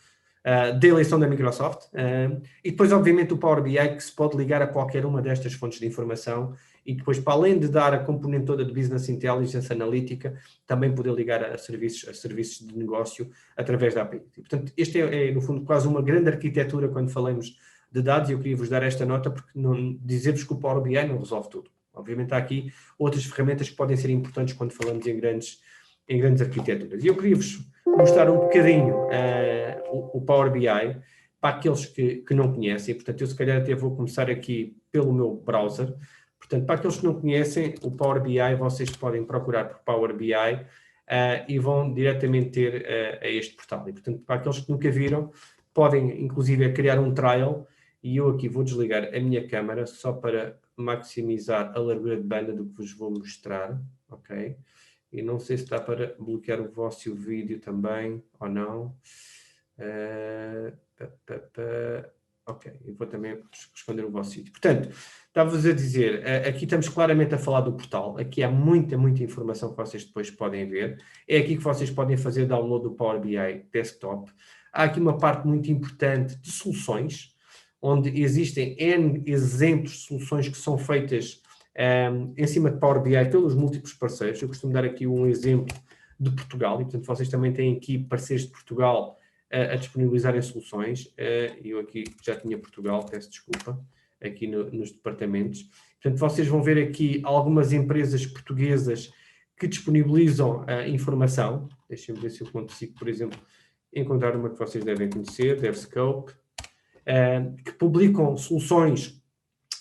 da eleição da Microsoft, e depois, obviamente, o Power BI, que se pode ligar a qualquer uma destas fontes de informação e depois, para além de dar a componente toda de Business Intelligence analítica, também poder ligar a serviços de negócio através da API. E, portanto, este é, no fundo, quase uma grande arquitetura quando falamos de dados, e eu queria vos dar esta nota porque dizer-vos que o Power BI não resolve tudo. Obviamente, há aqui outras ferramentas que podem ser importantes quando falamos em grandes arquiteturas. E eu queria-vos mostrar um bocadinho o Power BI para aqueles que não conhecem. Portanto, eu se calhar até vou começar aqui pelo meu browser. Portanto, para aqueles que não conhecem o Power BI, vocês podem procurar por Power BI e vão diretamente ter a este portal. E, portanto, para aqueles que nunca viram, podem inclusive criar um trial, e eu aqui vou desligar a minha câmera só para maximizar a largura de banda do que vos vou mostrar, ok? E não sei se dá para bloquear o vosso vídeo também ou não. Ok, eu vou também esconder o vosso vídeo. Portanto, estava-vos a dizer, aqui estamos claramente a falar do portal. Aqui há muita informação que vocês depois podem ver. É aqui que vocês podem fazer download do Power BI Desktop. Há aqui uma parte muito importante de soluções, onde existem N exemplos de soluções que são feitas em cima de Power BI pelos múltiplos parceiros. Eu costumo dar aqui um exemplo de Portugal, e portanto vocês também têm aqui parceiros de Portugal a disponibilizarem soluções. Eu aqui já tinha Portugal, peço desculpa, aqui nos departamentos. Portanto, vocês vão ver aqui algumas empresas portuguesas que disponibilizam informação. Deixem-me ver se eu consigo, por exemplo, encontrar uma que vocês devem conhecer, DevScope, que publicam soluções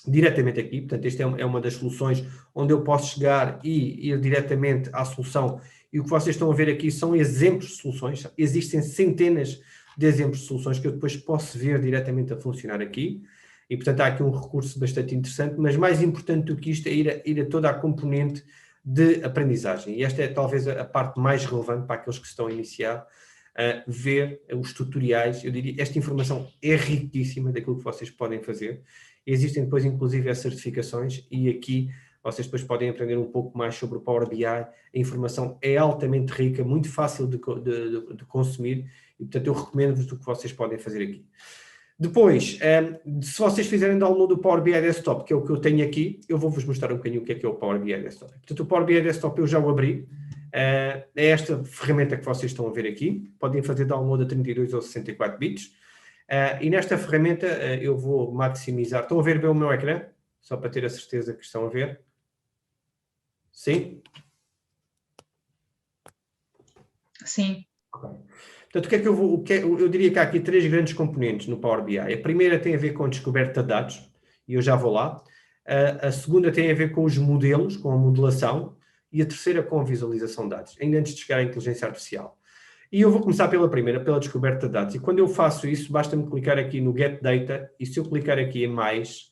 diretamente aqui. Portanto, esta é uma das soluções onde eu posso chegar e ir diretamente à solução. E o que vocês estão a ver aqui são exemplos de soluções. Existem centenas de exemplos de soluções que eu depois posso ver diretamente a funcionar aqui. E, portanto, há aqui um recurso bastante interessante, mas mais importante do que isto é ir a toda a componente de aprendizagem. E esta é talvez a parte mais relevante para aqueles que estão a iniciar, ver os tutoriais. Eu diria, esta informação é riquíssima daquilo que vocês podem fazer. Existem depois, inclusive, as certificações, e aqui vocês depois podem aprender um pouco mais sobre o Power BI. A informação é altamente rica, muito fácil de consumir, e, portanto, eu recomendo-vos o que vocês podem fazer aqui. Depois, se vocês fizerem download do Power BI Desktop, que é o que eu tenho aqui, eu vou-vos mostrar um bocadinho o que é o Power BI Desktop. Portanto, o Power BI Desktop eu já o abri. É esta ferramenta que vocês estão a ver aqui. Podem fazer download a 32 ou 64 bits. E nesta ferramenta eu vou maximizar. Estão a ver bem o meu ecrã? Só para ter a certeza que estão a ver. Sim? Sim. Ok. Portanto, o que é que eu diria que há aqui três grandes componentes no Power BI. A primeira tem a ver com a descoberta de dados, e eu já vou lá. A segunda tem a ver com os modelos, com a modelação, e a terceira com a visualização de dados, ainda antes de chegar à inteligência artificial. E eu vou começar pela primeira, pela descoberta de dados. E quando eu faço isso, basta-me clicar aqui no Get Data, e se eu clicar aqui em Mais,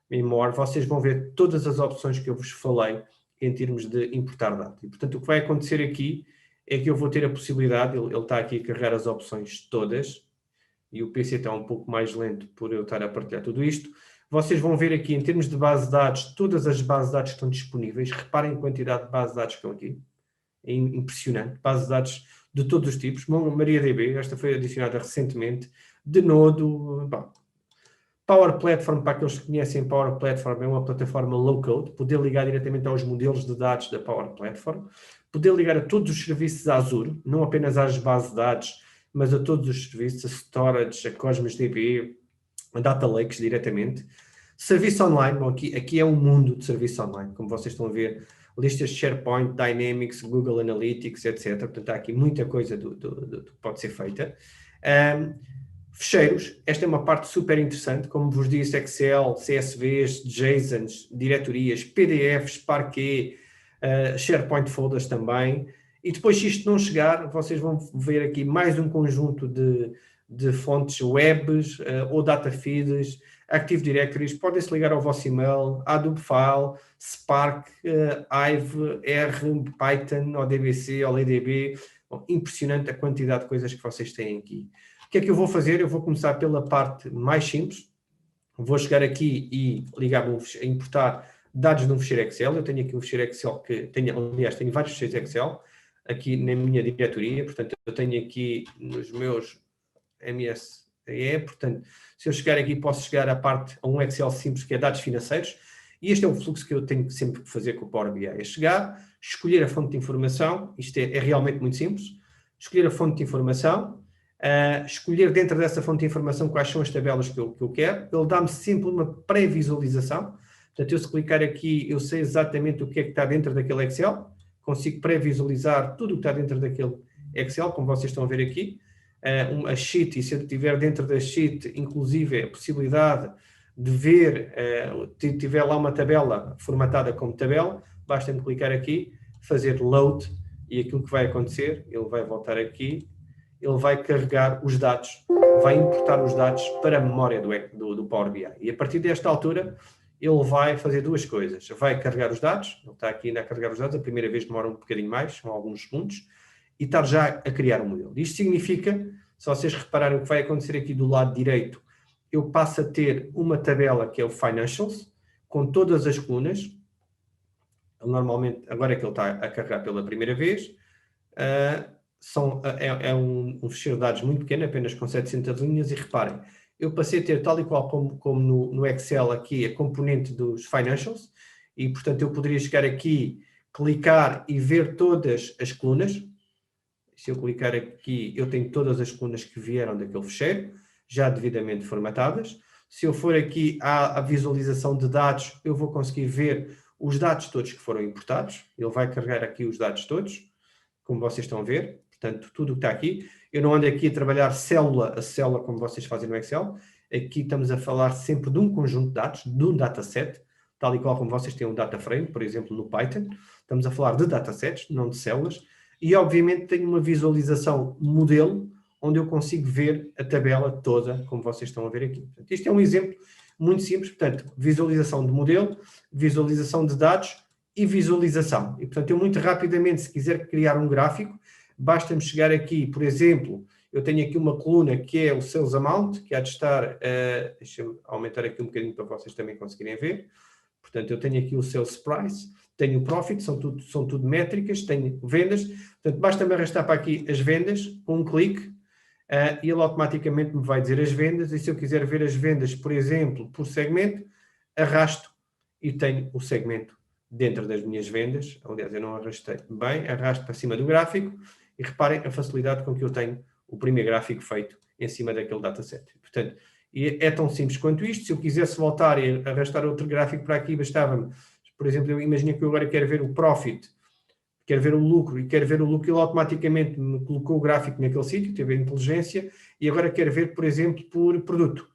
em More, vocês vão ver todas as opções que eu vos falei em termos de importar dados. E, portanto, o que vai acontecer aqui é que eu vou ter a possibilidade, ele está aqui a carregar as opções todas, e o PC está um pouco mais lento por eu estar a partilhar tudo isto. Vocês vão ver aqui, em termos de base de dados, todas as bases de dados que estão disponíveis. Reparem a quantidade de bases de dados que estão aqui. É impressionante. Bases de dados de todos os tipos. MariaDB, esta foi adicionada recentemente. De Nodo. Power Platform, para aqueles que conhecem Power Platform, é uma plataforma low-code. Poder ligar diretamente aos modelos de dados da Power Platform. Poder ligar a todos os serviços Azure, não apenas às bases de dados, mas a todos os serviços, a Storage, a Cosmos DB, a Data Lakes diretamente. Serviço online, bom, aqui é um mundo de serviço online, como vocês estão a ver, listas de SharePoint, Dynamics, Google Analytics, etc. Portanto, há aqui muita coisa do que pode ser feita. Fecheiros, esta é uma parte super interessante, como vos disse, Excel, CSVs, JSONs, diretorias, PDFs, Parquet, SharePoint folders também. E depois, se isto não chegar, vocês vão ver aqui mais um conjunto de fontes webs ou data feeds, Active Directories, podem-se ligar ao vosso e-mail, Hadoop File, Spark, Hive, R, Python, ODBC, OLEDB. Bom, impressionante a quantidade de coisas que vocês têm aqui. O que é que eu vou fazer? Eu vou começar pela parte mais simples. Vou chegar aqui e importar dados num ficheiro Excel. Eu tenho aqui um ficheiro Excel aliás, tenho vários ficheiros Excel aqui na minha diretoria. Portanto, eu tenho aqui nos meus MSE, portanto, se eu chegar aqui, posso chegar a um Excel simples, que é dados financeiros, e este é o fluxo que eu tenho sempre que fazer com o Power BI. É chegar, escolher a fonte de informação, isto é realmente muito simples, escolher a fonte de informação, escolher dentro dessa fonte de informação quais são as tabelas que eu quero, ele dá-me sempre uma pré-visualização, portanto, eu se clicar aqui, eu sei exatamente o que é que está dentro daquele Excel, consigo pré-visualizar tudo o que está dentro daquele Excel, como vocês estão a ver aqui, a sheet, e se eu tiver dentro da sheet, inclusive, a possibilidade de ver, se tiver lá uma tabela formatada como tabela, basta-me clicar aqui, fazer load, e aquilo que vai acontecer, ele vai voltar aqui, ele vai carregar os dados, vai importar os dados para a memória do Power BI. E a partir desta altura, ele vai fazer duas coisas. Vai carregar os dados, ele está aqui ainda a carregar os dados, a primeira vez demora um bocadinho mais, são alguns segundos, e estar já a criar um modelo. Isto significa, se vocês repararem o que vai acontecer aqui do lado direito, eu passo a ter uma tabela que é o Financials, com todas as colunas. Normalmente, agora é que ele está a carregar pela primeira vez, é um ficheiro de dados muito pequeno, apenas com 700 linhas, e reparem, eu passei a ter, tal e qual como no Excel aqui, a componente dos Financials, e portanto eu poderia chegar aqui, clicar e ver todas as colunas. Se eu clicar aqui, eu tenho todas as colunas que vieram daquele ficheiro, já devidamente formatadas. Se eu for aqui à visualização de dados, eu vou conseguir ver os dados todos que foram importados. Ele vai carregar aqui os dados todos, como vocês estão a ver. Portanto, tudo o que está aqui. Eu não ando aqui a trabalhar célula a célula, como vocês fazem no Excel. Aqui estamos a falar sempre de um conjunto de dados, de um dataset, tal e qual como vocês têm um data frame, por exemplo, no Python. Estamos a falar de datasets, não de células. E, obviamente, tenho uma visualização modelo, onde eu consigo ver a tabela toda, como vocês estão a ver aqui. Portanto, isto é um exemplo muito simples. Portanto, visualização de modelo, visualização de dados e visualização. E, portanto, eu muito rapidamente, se quiser criar um gráfico, basta-me chegar aqui, por exemplo, eu tenho aqui uma coluna que é o Sales Amount, que há de estar, deixa-me aumentar aqui um bocadinho para vocês também conseguirem ver. Portanto, eu tenho aqui o Sales Price, tenho o Profit, são tudo métricas, tenho vendas. Portanto, basta-me arrastar para aqui as vendas, com um clique, e ele automaticamente me vai dizer as vendas, e se eu quiser ver as vendas, por exemplo, por segmento, arrasto e tenho o segmento dentro das minhas vendas. Aliás, eu não arrastei bem, arrasto para cima do gráfico, e reparem a facilidade com que eu tenho o primeiro gráfico feito em cima daquele dataset. Portanto, é tão simples quanto isto. Se eu quisesse voltar e arrastar outro gráfico para aqui, bastava-me, por exemplo, eu imagino que eu agora quero ver o Profit, quero ver o lucro, e quero ver o lucro, ele automaticamente me colocou o gráfico naquele sítio, teve a inteligência, e agora quero ver, por exemplo, por produto.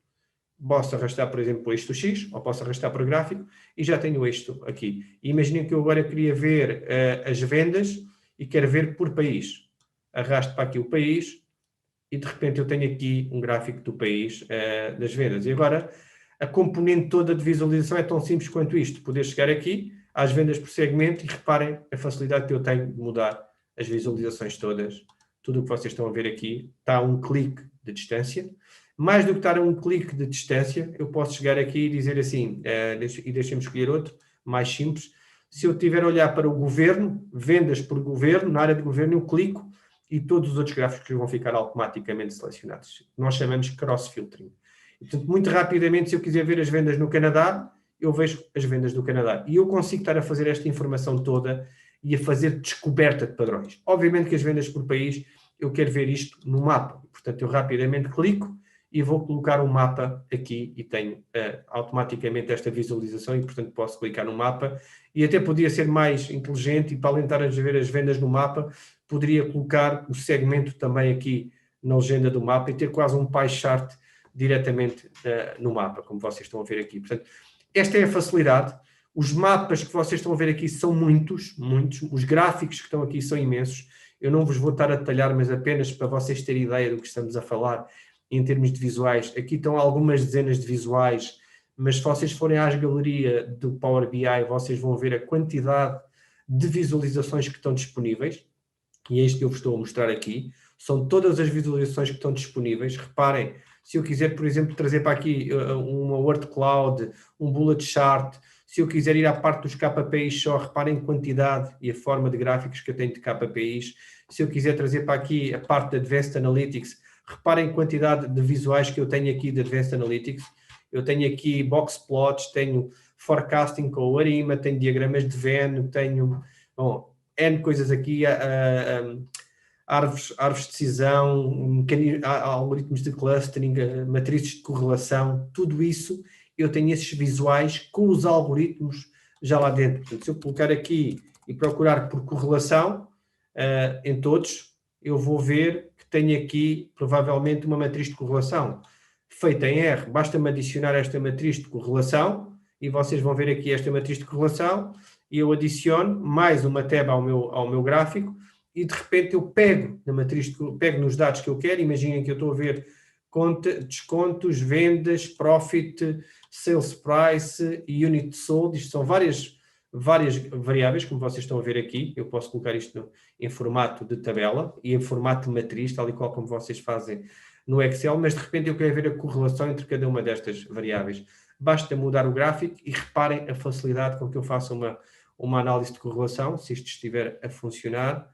Posso arrastar, por exemplo, o eixo X, ou posso arrastar para o gráfico, e já tenho o eixo aqui. E imaginem que eu agora queria ver as vendas, e quero ver por país. Arrasto para aqui o país, e de repente eu tenho aqui um gráfico do país das vendas. E agora, a componente toda de visualização é tão simples quanto isto. Poder chegar aqui às vendas por segmento, e reparem a facilidade que eu tenho de mudar as visualizações todas. Tudo o que vocês estão a ver aqui está a um clique de distância. Mais do que estar a um clique de distância, eu posso chegar aqui e dizer assim, e deixem-me escolher outro, mais simples. Se eu tiver a olhar para o governo, vendas por governo, na área de governo, eu clico e todos os outros gráficos vão ficar automaticamente selecionados. Nós chamamos cross-filtering. E, portanto, muito rapidamente, se eu quiser ver as vendas no Canadá, eu vejo as vendas do Canadá. E eu consigo estar a fazer esta informação toda e a fazer descoberta de padrões. Obviamente que as vendas por país, eu quero ver isto no mapa. Portanto, eu rapidamente clico e vou colocar um mapa aqui e tenho automaticamente esta visualização e, portanto, posso clicar no mapa. E até podia ser mais inteligente e, para além de estar a ver as vendas no mapa, poderia colocar o segmento também aqui na legenda do mapa e ter quase um pie chart diretamente no mapa, como vocês estão a ver aqui. Portanto, esta é a facilidade. Os mapas que vocês estão a ver aqui são muitos. Os gráficos que estão aqui são imensos. Eu não vos vou estar a detalhar, mas apenas para vocês terem ideia do que estamos a falar em termos de visuais. Aqui estão algumas dezenas de visuais, mas se vocês forem à galeria do Power BI, vocês vão ver a quantidade de visualizações que estão disponíveis. E é isto que eu vos estou a mostrar aqui. São todas as visualizações que estão disponíveis. Reparem, se eu quiser, por exemplo, trazer para aqui uma word cloud, um bullet chart, se eu quiser ir à parte dos KPIs só, reparem a quantidade e a forma de gráficos que eu tenho de KPIs. Se eu quiser trazer para aqui a parte de Advanced Analytics, reparem a quantidade de visuais que eu tenho aqui de Advanced Analytics. Eu tenho aqui box plots, tenho forecasting com o Arima, tenho diagramas de Venn, tenho N coisas aqui, árvores de decisão, algoritmos de clustering, matrizes de correlação, tudo isso eu tenho esses visuais com os algoritmos já lá dentro. Portanto, se eu colocar aqui e procurar por correlação em todos, eu vou ver que tenho aqui provavelmente uma matriz de correlação feita em R. Basta-me adicionar esta matriz de correlação e vocês vão ver aqui esta matriz de correlação e eu adiciono mais uma tab ao meu gráfico e de repente eu pego nos dados que eu quero. Imaginem que eu estou a ver descontos, vendas, profit, sales price e unit sold. Isto são várias variáveis, como vocês estão a ver aqui. Eu posso colocar isto em formato de tabela e em formato de matriz, tal e qual como vocês fazem no Excel, mas de repente eu quero ver a correlação entre cada uma destas variáveis. Basta mudar o gráfico e reparem a facilidade com que eu faço uma análise de correlação, se isto estiver a funcionar,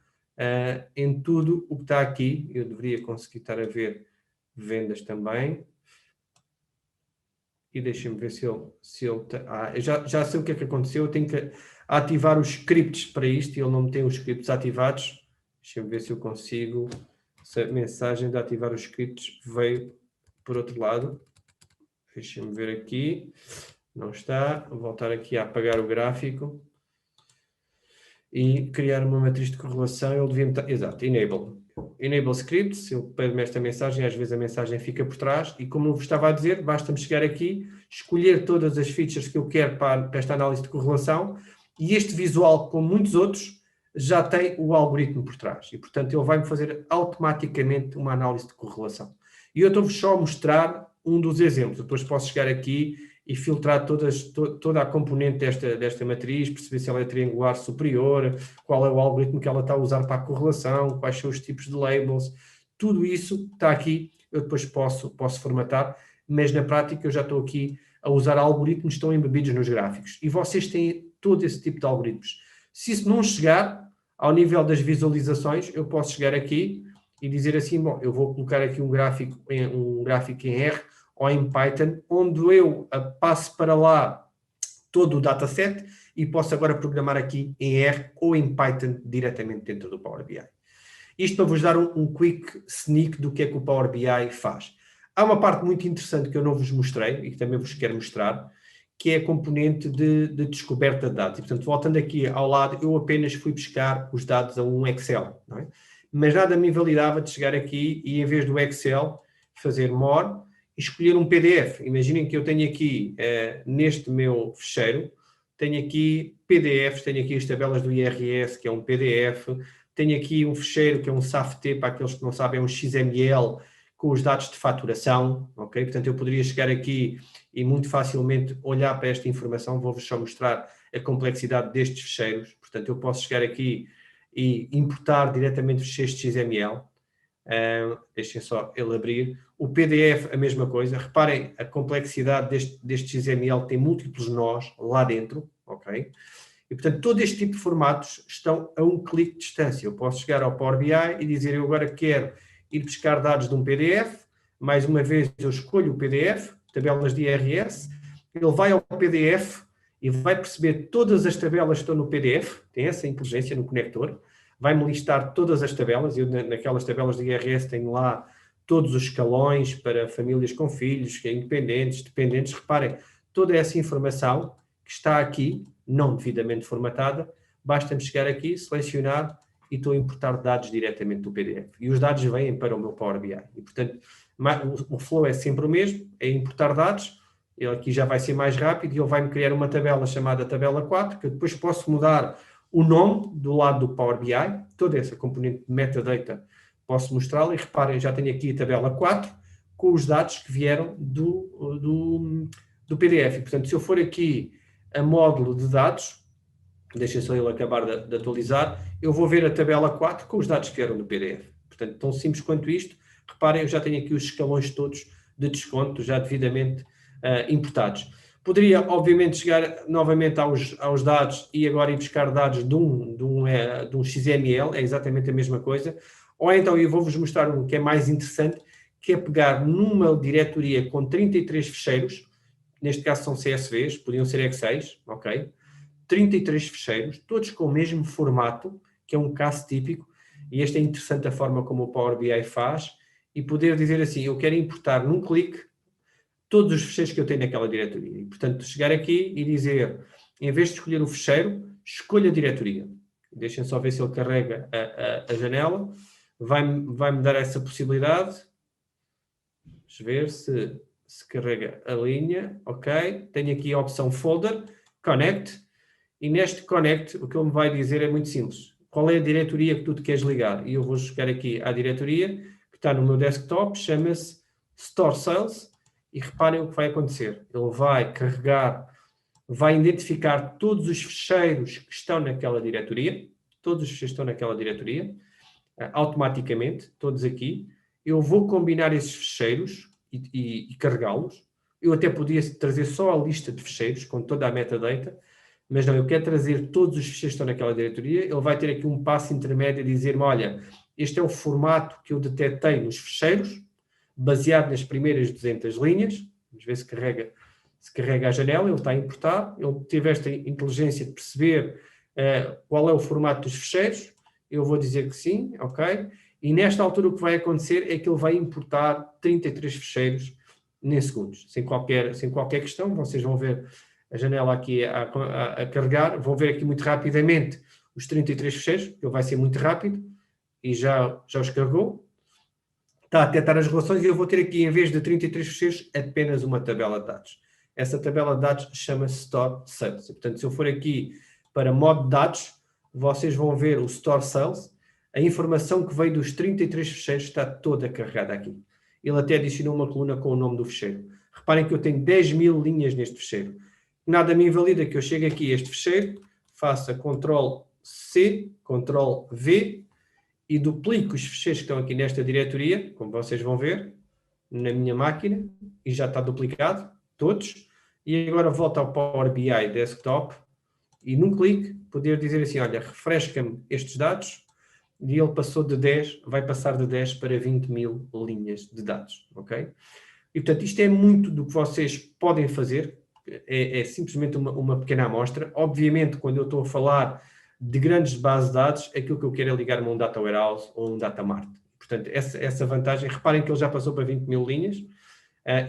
em tudo o que está aqui. Eu deveria conseguir estar a ver vendas também. E deixem-me ver se ele já sei o que é que aconteceu. Eu tenho que ativar os scripts para isto e ele não me tem os scripts ativados. Deixem-me ver se eu consigo. Se a mensagem de ativar os scripts veio por outro lado. Deixem-me ver aqui. Não está. Vou voltar aqui a apagar o gráfico. E criar uma matriz de correlação. Ele devia estar... Exato, Enable scripts. Eu pego-me esta mensagem, às vezes a mensagem fica por trás. E como eu vos estava a dizer, basta-me chegar aqui, escolher todas as features que eu quero para esta análise de correlação. E este visual, como muitos outros, já tem o algoritmo por trás. E, portanto, ele vai-me fazer automaticamente uma análise de correlação. E eu estou-vos só a mostrar um dos exemplos. Depois posso chegar aqui e filtrar toda a componente desta matriz, perceber se ela é triangular superior, qual é o algoritmo que ela está a usar para a correlação, quais são os tipos de labels. Tudo isso está aqui. Eu depois posso formatar, mas na prática eu já estou aqui a usar algoritmos que estão embebidos nos gráficos. E vocês têm todo esse tipo de algoritmos. Se isso não chegar ao nível das visualizações, eu posso chegar aqui e dizer assim, bom, eu vou colocar aqui um gráfico em R ou em Python, onde eu passo para lá todo o dataset e posso agora programar aqui em R ou em Python diretamente dentro do Power BI. Isto para vos dar um quick sneak do que é que o Power BI faz. Há uma parte muito interessante que eu não vos mostrei e que também vos quero mostrar, que é a componente de descoberta de dados. E, portanto, voltando aqui ao lado, eu apenas fui buscar os dados a um Excel, não é? Mas nada me invalidava de chegar aqui e, em vez do Excel, fazer More e escolher um PDF. Imaginem que eu tenho aqui, neste meu fecheiro, tenho aqui PDFs, tenho aqui as tabelas do IRS, que é um PDF, tenho aqui um fecheiro, que é um SAFT, para aqueles que não sabem, é um XML, com os dados de faturação, ok? Portanto, eu poderia chegar aqui e muito facilmente olhar para esta informação. Vou-vos só mostrar a complexidade destes fecheiros. Portanto, eu posso chegar aqui e importar diretamente fecheiros de XML. Deixem só ele abrir. O PDF, a mesma coisa. Reparem, a complexidade deste XML tem múltiplos nós lá dentro, ok? E, portanto, todo este tipo de formatos estão a um clique de distância. Eu posso chegar ao Power BI e dizer, eu agora quero ir buscar dados de um PDF. Mais uma vez, eu escolho o PDF, tabelas de IRS, ele vai ao PDF e vai perceber todas as tabelas que estão no PDF, tem essa inteligência no conector, vai-me listar todas as tabelas. Eu, naquelas tabelas de IRS, tenho lá todos os escalões para famílias com filhos, independentes, dependentes. Reparem, toda essa informação que está aqui, não devidamente formatada, basta-me chegar aqui, selecionar e estou a importar dados diretamente do PDF. E os dados vêm para o meu Power BI. E, portanto, o flow é sempre o mesmo, é importar dados, ele aqui já vai ser mais rápido e ele vai-me criar uma tabela chamada tabela 4, que eu depois posso mudar o nome do lado do Power BI, toda essa componente de metadata posso mostrá-la e reparem, já tenho aqui a tabela 4 com os dados que vieram do PDF. E, portanto, se eu for aqui a módulo de dados, deixem só ele acabar de atualizar, eu vou ver a tabela 4 com os dados que vieram do PDF. Portanto, tão simples quanto isto. Reparem, eu já tenho aqui os escalões todos de desconto, já devidamente importados. Poderia, obviamente, chegar novamente aos dados e agora ir buscar dados de um XML, é exatamente a mesma coisa. Ou então, eu vou-vos mostrar um que é mais interessante, que é pegar numa diretoria com 33 ficheiros, neste caso são CSVs, podiam ser Excels, ok? 33 ficheiros, todos com o mesmo formato, que é um caso típico, e esta é interessante a forma como o Power BI faz, e poder dizer assim, eu quero importar num clique todos os ficheiros que eu tenho naquela diretoria. E, portanto, chegar aqui e dizer, em vez de escolher o ficheiro, escolha a diretoria. Deixem só ver se ele carrega a janela. Vai-me dar essa possibilidade. Vamos ver se carrega a linha. Ok. Tenho aqui a opção Folder, Connect. E neste Connect, o que ele me vai dizer é muito simples. Qual é a diretoria que tu te queres ligar? E eu vou chegar aqui à diretoria que está no meu desktop, chama-se Store Sales. E reparem o que vai acontecer. Ele vai carregar, vai identificar todos os ficheiros que estão naquela diretoria. Todos os ficheiros que estão naquela diretoria. Automaticamente, todos aqui. Eu vou combinar esses ficheiros e carregá-los. Eu até podia trazer só a lista de ficheiros com toda a metadata, mas não, eu quero trazer todos os ficheiros que estão naquela diretoria. Ele vai ter aqui um passo intermédio a dizer-me, olha, este é o formato que eu detetei nos ficheiros, baseado nas primeiras 200 linhas. Vamos ver se carrega a janela, ele está a importar. Ele teve esta inteligência de perceber qual é o formato dos ficheiros. Eu vou dizer que sim, ok? E nesta altura o que vai acontecer é que ele vai importar 33 ficheiros em segundos, sem qualquer questão. Vocês vão ver a janela aqui a carregar, vão ver aqui muito rapidamente os 33 ficheiros, ele vai ser muito rápido e já os carregou. Está a detectar as relações e eu vou ter aqui, em vez de 33 ficheiros, apenas uma tabela de dados. Essa tabela de dados chama-se Store Sales. Portanto, se eu for aqui para modo de dados, vocês vão ver o Store Sales. A informação que veio dos 33 ficheiros está toda carregada aqui. Ele até adicionou uma coluna com o nome do ficheiro. Reparem que eu tenho 10.000 linhas neste ficheiro. Nada me invalida que eu chegue aqui a este ficheiro, faça Ctrl+C, Ctrl+V e duplico os ficheiros que estão aqui nesta diretoria, como vocês vão ver, na minha máquina, e já está duplicado, todos. E agora volto ao Power BI Desktop e num clique poder dizer assim, olha, refresca-me estes dados, e ele passou de 10, vai passar de 10 para 20.000 linhas de dados, ok? E portanto isto é muito do que vocês podem fazer, é simplesmente uma pequena amostra. Obviamente, quando eu estou a falar de grandes bases de dados, aquilo que eu quero é ligar-me a um Data Warehouse ou um Data Mart. Portanto, essa vantagem, reparem que ele já passou para 20.000 linhas,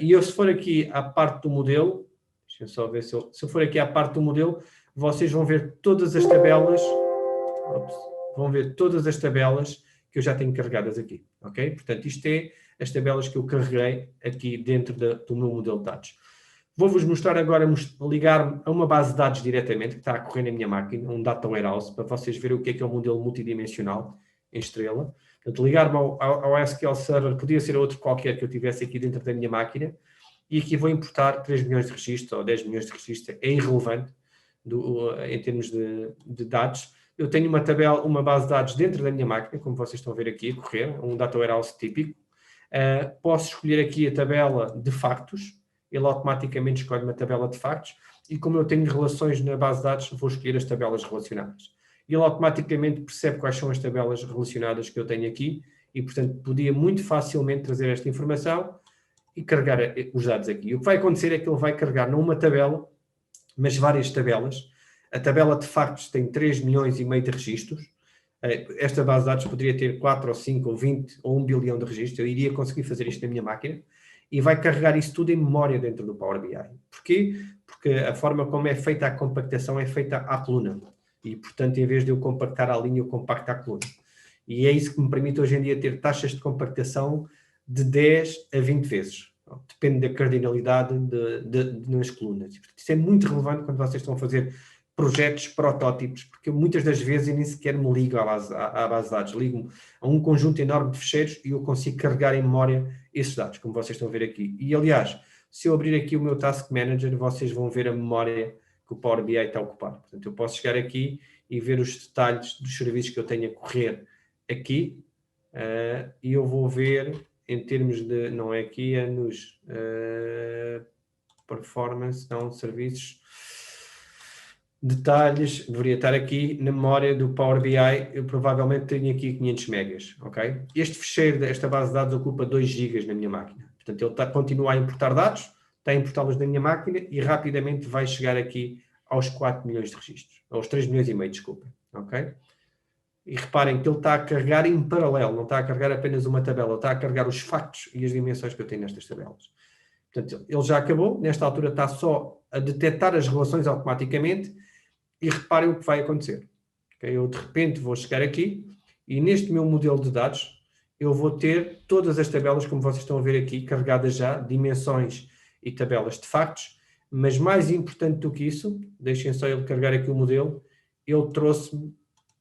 e eu se for aqui à parte do modelo, deixa eu só ver se eu for aqui à parte do modelo, vocês vão ver todas as tabelas, vão ver todas as tabelas que eu já tenho carregadas aqui, ok? Portanto, isto é as tabelas que eu carreguei aqui dentro do meu modelo de dados. Vou-vos mostrar agora, ligar-me a uma base de dados diretamente, que está a correr na minha máquina, um Data Warehouse, para vocês verem o que é um modelo multidimensional em estrela. Portanto, ligar-me ao SQL Server, podia ser outro qualquer que eu tivesse aqui dentro da minha máquina, e aqui vou importar 3 milhões de registros, ou 10 milhões de registros, é irrelevante em termos de dados. Eu tenho uma base de dados dentro da minha máquina, como vocês estão a ver aqui a correr, um Data Warehouse típico. Posso escolher aqui a tabela de factos, ele automaticamente escolhe uma tabela de factos, e como eu tenho relações na base de dados, vou escolher as tabelas relacionadas. Ele automaticamente percebe quais são as tabelas relacionadas que eu tenho aqui, e portanto podia muito facilmente trazer esta informação e carregar os dados aqui. E o que vai acontecer é que ele vai carregar não uma tabela, mas várias tabelas. A tabela de factos tem 3 milhões e meio de registros. Esta base de dados poderia ter 4 ou 5 ou 20 ou 1 bilhão de registros. Eu iria conseguir fazer isto na minha máquina. E vai carregar isso tudo em memória dentro do Power BI. Porquê? Porque a forma como é feita a compactação é feita à coluna. E, portanto, em vez de eu compactar a linha, eu compacto a coluna. E é isso que me permite hoje em dia ter taxas de compactação de 10 a 20 vezes. Depende da cardinalidade nas colunas. Isso é muito relevante quando vocês estão a fazer projetos, protótipos, porque muitas das vezes eu nem sequer me ligo à base de dados. Ligo-me a um conjunto enorme de ficheiros e eu consigo carregar em memória esses dados, como vocês estão a ver aqui. E, aliás, se eu abrir aqui o meu Task Manager, vocês vão ver a memória que o Power BI está a ocupar. Portanto, eu posso chegar aqui e ver os detalhes dos serviços que eu tenho a correr aqui, e eu vou ver em termos de, não é aqui, é nos performance, não, serviços, detalhes, deveria estar aqui na memória do Power BI, eu provavelmente tenho aqui 500 megas, ok? Este ficheiro desta base de dados ocupa 2 gigas na minha máquina, portanto ele continua a importar dados, está a importá-los na minha máquina e rapidamente vai chegar aqui aos 4 milhões de registros, aos 3 milhões e meio, desculpa, ok? E reparem que ele está a carregar em paralelo, não está a carregar apenas uma tabela, ele está a carregar os factos e as dimensões que eu tenho nestas tabelas. Portanto, ele já acabou, nesta altura está só a detectar as relações automaticamente e reparem o que vai acontecer. Okay? Eu de repente vou chegar aqui e neste meu modelo de dados eu vou ter todas as tabelas, como vocês estão a ver aqui, carregadas já, dimensões e tabelas de factos, mas mais importante do que isso, deixem só ele carregar aqui o modelo, ele trouxe-me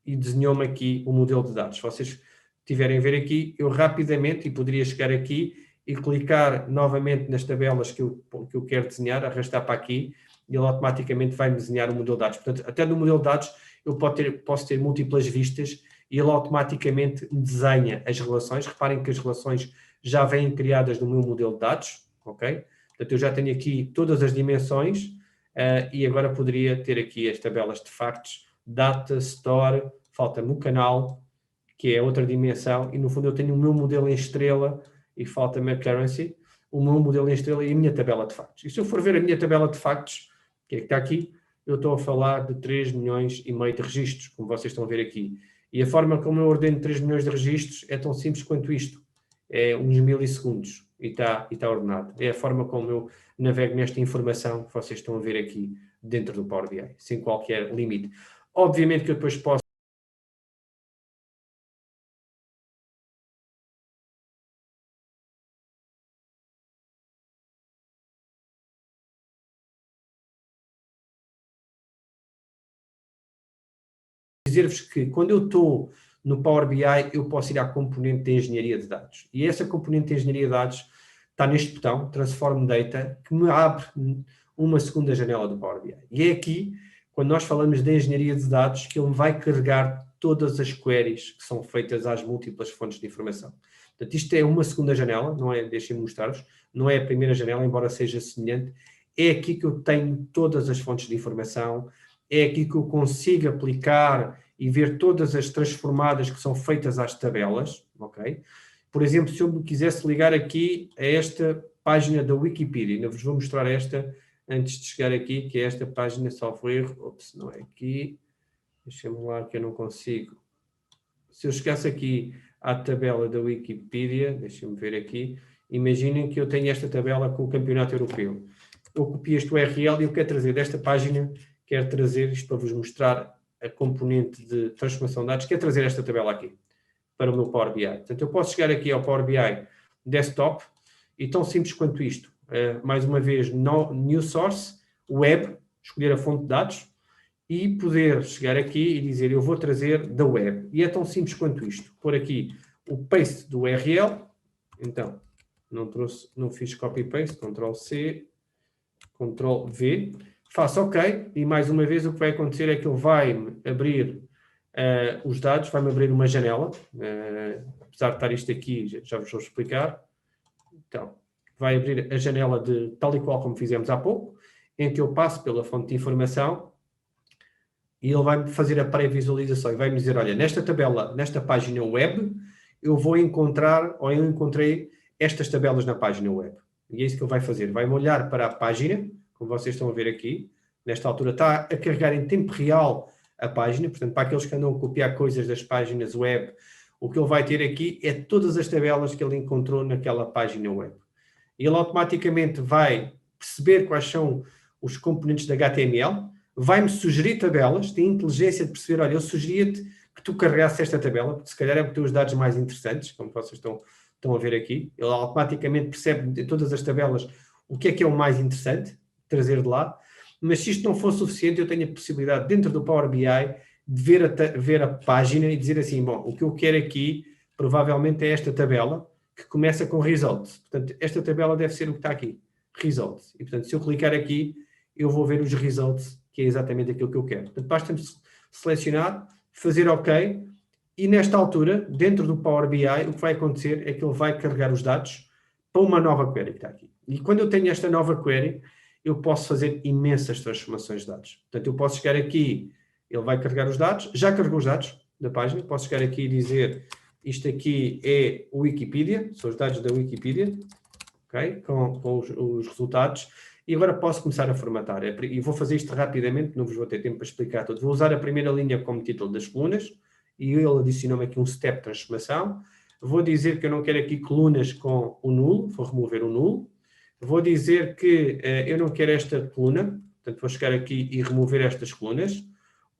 e desenhou-me aqui o modelo de dados. Se vocês tiverem a ver aqui, eu rapidamente, e poderia chegar aqui e clicar novamente nas tabelas que eu quero desenhar, arrastar para aqui, e ele automaticamente vai-me desenhar o modelo de dados. Portanto, até no modelo de dados eu posso ter múltiplas vistas e ele automaticamente me desenha as relações. Reparem que as relações já vêm criadas no meu modelo de dados, ok? Portanto, eu já tenho aqui todas as dimensões e agora poderia ter aqui as tabelas de factos, data, store, falta-me o canal, que é outra dimensão, e no fundo eu tenho o meu modelo em estrela e falta-me a currency, o meu modelo em estrela e a minha tabela de factos. E se eu for ver a minha tabela de factos, que é que está aqui, eu estou a falar de 3 milhões e meio de registros, como vocês estão a ver aqui. E a forma como eu ordeno 3 milhões de registros é tão simples quanto isto. É uns milissegundos e está ordenado. É a forma como eu navego nesta informação que vocês estão a ver aqui dentro do Power BI, sem qualquer limite. Obviamente que eu depois posso dizer-vos que quando eu estou no Power BI, eu posso ir à componente de engenharia de dados. E essa componente de engenharia de dados está neste botão, Transform Data, que me abre uma segunda janela do Power BI. E é aqui, quando nós falamos de engenharia de dados, que ele vai carregar todas as queries que são feitas às múltiplas fontes de informação. Portanto, isto é uma segunda janela, não é, deixem-me mostrar-vos, não é a primeira janela, embora seja semelhante. É aqui que eu tenho todas as fontes de informação, é aqui que eu consigo aplicar e ver todas as transformadas que são feitas às tabelas, ok? Por exemplo, se eu me quisesse ligar aqui a esta página da Wikipedia, ainda vos vou mostrar esta antes de chegar aqui, que é esta página, salvo erro, ops, não é aqui, deixa-me lá que eu não consigo. Se eu chegasse aqui à tabela da Wikipedia, deixem-me ver aqui, imaginem que eu tenho esta tabela com o Campeonato Europeu. Eu copio este URL e eu quero trazer desta página, quero trazer isto para vos mostrar a componente de transformação de dados, quero trazer esta tabela aqui, para o meu Power BI. Portanto, eu posso chegar aqui ao Power BI Desktop e tão simples quanto isto. Mais uma vez, New Source, Web, escolher a fonte de dados e poder chegar aqui e dizer eu vou trazer da web. E é tão simples quanto isto. Pôr aqui o paste do URL. Então, não fiz copy-paste, Ctrl-C, Ctrl-V. Faço OK e mais uma vez o que vai acontecer é que ele vai-me abrir os dados, vai-me abrir uma janela, apesar de estar isto aqui, já vos vou explicar. Então, vai abrir a janela de tal e qual como fizemos há pouco, em que eu passo pela fonte de informação e ele vai-me fazer a pré-visualização e vai-me dizer, olha, nesta tabela, nesta página web, eu vou encontrar, ou eu encontrei estas tabelas na página web. E é isso que ele vai fazer. Vai-me olhar para a página, como vocês estão a ver aqui, nesta altura está a carregar em tempo real a página, portanto, para aqueles que andam a copiar coisas das páginas web, o que ele vai ter aqui é todas as tabelas que ele encontrou naquela página web. E ele automaticamente vai perceber quais são os componentes de HTML, vai-me sugerir tabelas, tem inteligência de perceber, olha, eu sugeria-te que tu carregasses esta tabela, porque se calhar é porque tem os dados mais interessantes, como vocês estão a ver aqui. Ele automaticamente percebe de todas as tabelas o que é o mais interessante, trazer de lá. Mas se isto não for suficiente, eu tenho a possibilidade, dentro do Power BI, de ver a página e dizer assim, bom, o que eu quero aqui, provavelmente é esta tabela, que começa com Results. Portanto, esta tabela deve ser o que está aqui, Results. E, portanto, se eu clicar aqui, eu vou ver os Results, que é exatamente aquilo que eu quero. Portanto, basta-me selecionar, fazer OK, e nesta altura, dentro do Power BI, o que vai acontecer é que ele vai carregar os dados para uma nova query que está aqui. E quando eu tenho esta nova query, eu posso fazer imensas transformações de dados. Portanto, eu posso chegar aqui, ele vai carregar os dados, já carregou os dados da página, posso chegar aqui e dizer, isto aqui é o Wikipedia, são os dados da Wikipedia, okay? com os resultados, e agora posso começar a formatar. E vou fazer isto rapidamente, não vos vou ter tempo para explicar tudo. Vou usar a primeira linha como título das colunas, e ele adicionou-me aqui um step de transformação. Vou dizer que eu não quero aqui colunas com o nulo, vou remover o nulo. Vou dizer que eu não quero esta coluna, portanto vou chegar aqui e remover estas colunas.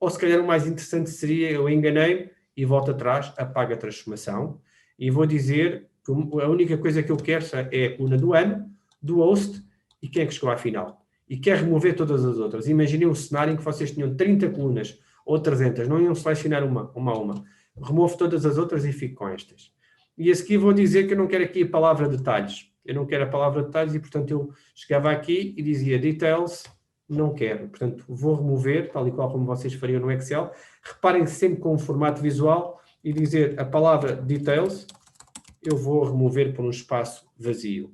Ou se calhar o mais interessante seria, eu enganei e volto atrás, apago a transformação. E vou dizer que a única coisa que eu quero é a coluna do ano, do host e quem é que chegou à final. E quero remover todas as outras. Imaginem um cenário em que vocês tinham 30 colunas ou 300, não iam selecionar uma a uma. Removo todas as outras e fico com estas. E a seguir vou dizer que eu não quero aqui a palavra detalhes. Eu não quero a palavra detalhes e, portanto, eu chegava aqui e dizia details, não quero. Portanto, vou remover, tal e qual como vocês fariam no Excel. Reparem sempre com um formato visual e dizer a palavra details, eu vou remover por um espaço vazio.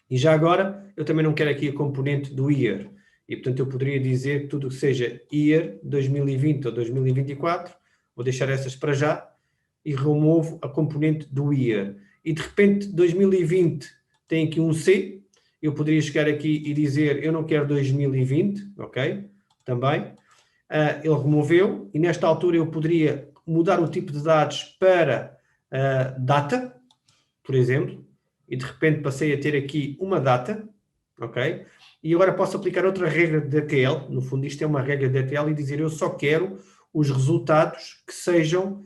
E já agora, eu também não quero aqui a componente do year. E, portanto, eu poderia dizer que tudo que seja year 2020 ou 2024, vou deixar essas para já, e removo a componente do year. E, de repente, 2020 tem aqui um C, eu poderia chegar aqui e dizer, eu não quero 2020, ok? Também. Ele removeu, e nesta altura eu poderia mudar o tipo de dados para data, por exemplo, e de repente passei a ter aqui uma data, ok? E agora posso aplicar outra regra de ETL, no fundo isto é uma regra de ETL, e dizer eu só quero os resultados que sejam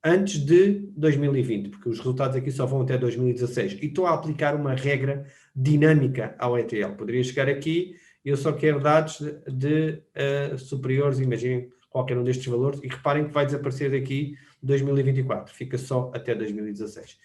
antes de 2020, porque os resultados aqui só vão até 2016. E estou a aplicar uma regra dinâmica ao ETL. Poderia chegar aqui, eu só quero dados de superiores, imaginem qualquer um destes valores, e reparem que vai desaparecer daqui 2024, fica só até 2016.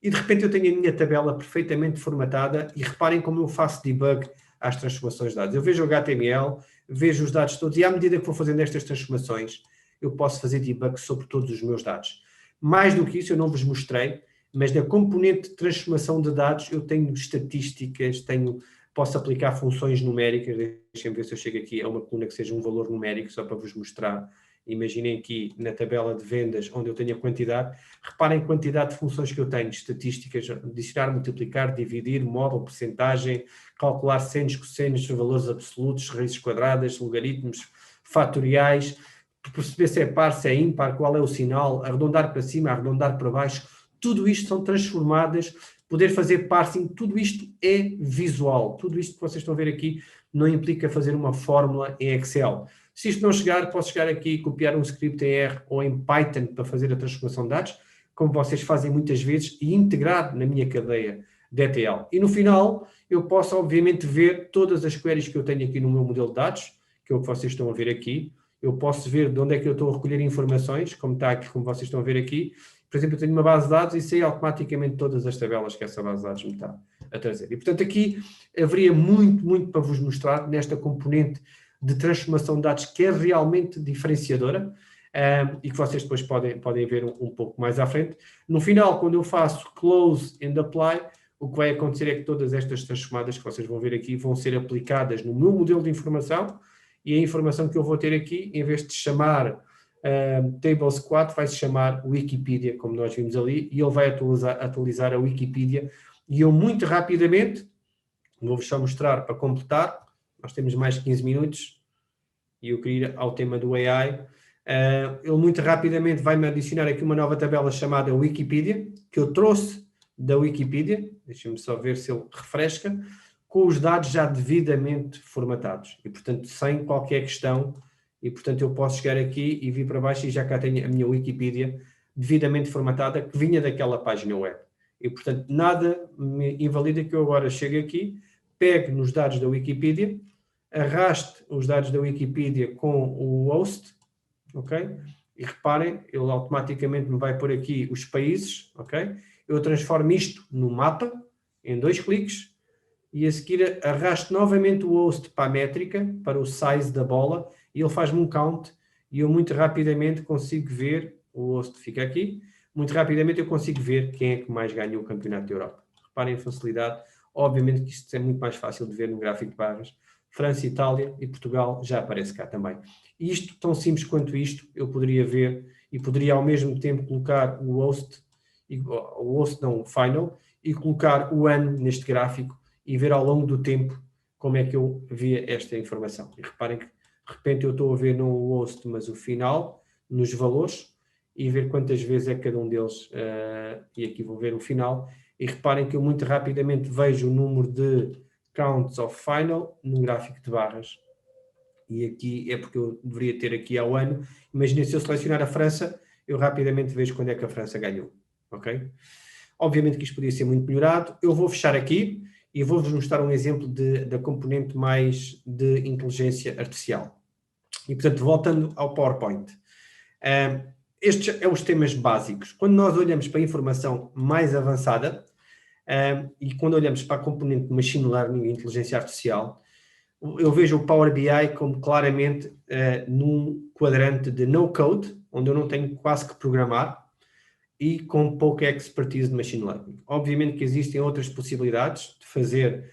E de repente eu tenho a minha tabela perfeitamente formatada e reparem como eu faço debug às transformações de dados. Eu vejo o HTML, vejo os dados todos e à medida que vou fazendo estas transformações, eu posso fazer debug sobre todos os meus dados. Mais do que isso, eu não vos mostrei, mas na componente de transformação de dados eu tenho estatísticas, posso aplicar funções numéricas. Deixem-me ver se eu chego aqui a uma coluna que seja um valor numérico, só para vos mostrar. Imaginem aqui na tabela de vendas, onde eu tenho a quantidade. Reparem a quantidade de funções que eu tenho, estatísticas, adicionar, multiplicar, dividir, módulo, percentagem, calcular senos, cossenos, valores absolutos, raízes quadradas, logaritmos, fatoriais, perceber se é par, se é ímpar, qual é o sinal, arredondar para cima, arredondar para baixo. Tudo isto são transformadas, poder fazer parsing, tudo isto é visual. Tudo isto que vocês estão a ver aqui não implica fazer uma fórmula em Excel. Se isto não chegar, posso chegar aqui e copiar um script em R ou em Python para fazer a transformação de dados, como vocês fazem muitas vezes, e integrar na minha cadeia de ETL. E no final, eu posso obviamente ver todas as queries que eu tenho aqui no meu modelo de dados, que é o que vocês estão a ver aqui. Eu posso ver de onde é que eu estou a recolher informações, como está aqui, como vocês estão a ver aqui. Por exemplo, eu tenho uma base de dados e sei automaticamente todas as tabelas que essa base de dados me está a trazer. E, portanto, aqui haveria muito para vos mostrar nesta componente de transformação de dados que é realmente diferenciadora e que vocês depois podem ver um pouco mais à frente. No final, quando eu faço Close and Apply, o que vai acontecer é que todas estas transformadas que vocês vão ver aqui vão ser aplicadas no meu modelo de informação e a informação que eu vou ter aqui, em vez de chamar Tables 4, vai se chamar Wikipedia, como nós vimos ali, e ele vai atualizar a Wikipedia. E eu muito rapidamente, vou-vos só mostrar para completar, nós temos mais 15 minutos, e eu queria ir ao tema do AI. Ele muito rapidamente vai-me adicionar aqui uma nova tabela chamada Wikipedia, que eu trouxe da Wikipedia. Deixem-me só ver se ele refresca. com os dados já devidamente formatados e, portanto, sem qualquer questão. E, portanto, eu posso chegar aqui e vir para baixo e já cá tenho a minha Wikipedia devidamente formatada que vinha daquela página web. E, portanto, nada me invalida que eu agora chegue aqui, pegue nos dados da Wikipedia, arraste os dados da Wikipedia com o host, ok? E reparem, ele automaticamente me vai pôr aqui os países, ok? Eu transformo isto no mapa, em 2 cliques, e a seguir arrasto novamente o host para a métrica, para o size da bola, e ele faz-me um count, e eu muito rapidamente consigo ver, o host fica aqui, muito rapidamente eu consigo ver quem é que mais ganhou o Campeonato da Europa. Reparem a facilidade, obviamente que isto é muito mais fácil de ver no gráfico de barras. França, Itália e Portugal já aparece cá também. E isto, tão simples quanto isto, eu poderia ver e poderia ao mesmo tempo colocar o host, o final, e colocar o ano neste gráfico e ver ao longo do tempo como é que eu via esta informação. E reparem que, de repente, eu estou a ver não o host, mas o final, nos valores, e ver quantas vezes é cada um deles, e aqui vou ver o final, e reparem que eu muito rapidamente vejo o número de counts of final num gráfico de barras. E aqui é porque eu deveria ter aqui ao ano. Imaginem se eu selecionar a França, eu rapidamente vejo quando é que a França ganhou. Ok? Obviamente que isto podia ser muito melhorado. Eu vou fechar aqui e vou-vos mostrar um exemplo da componente mais de inteligência artificial. E, portanto, voltando ao PowerPoint. Estes são os temas básicos. Quando nós olhamos para a informação mais avançada, e quando olhamos para a componente de Machine Learning e Inteligência Artificial, eu vejo o Power BI como claramente num quadrante de no code, onde eu não tenho quase que programar, e com pouca expertise de Machine Learning. Obviamente que existem outras possibilidades de fazer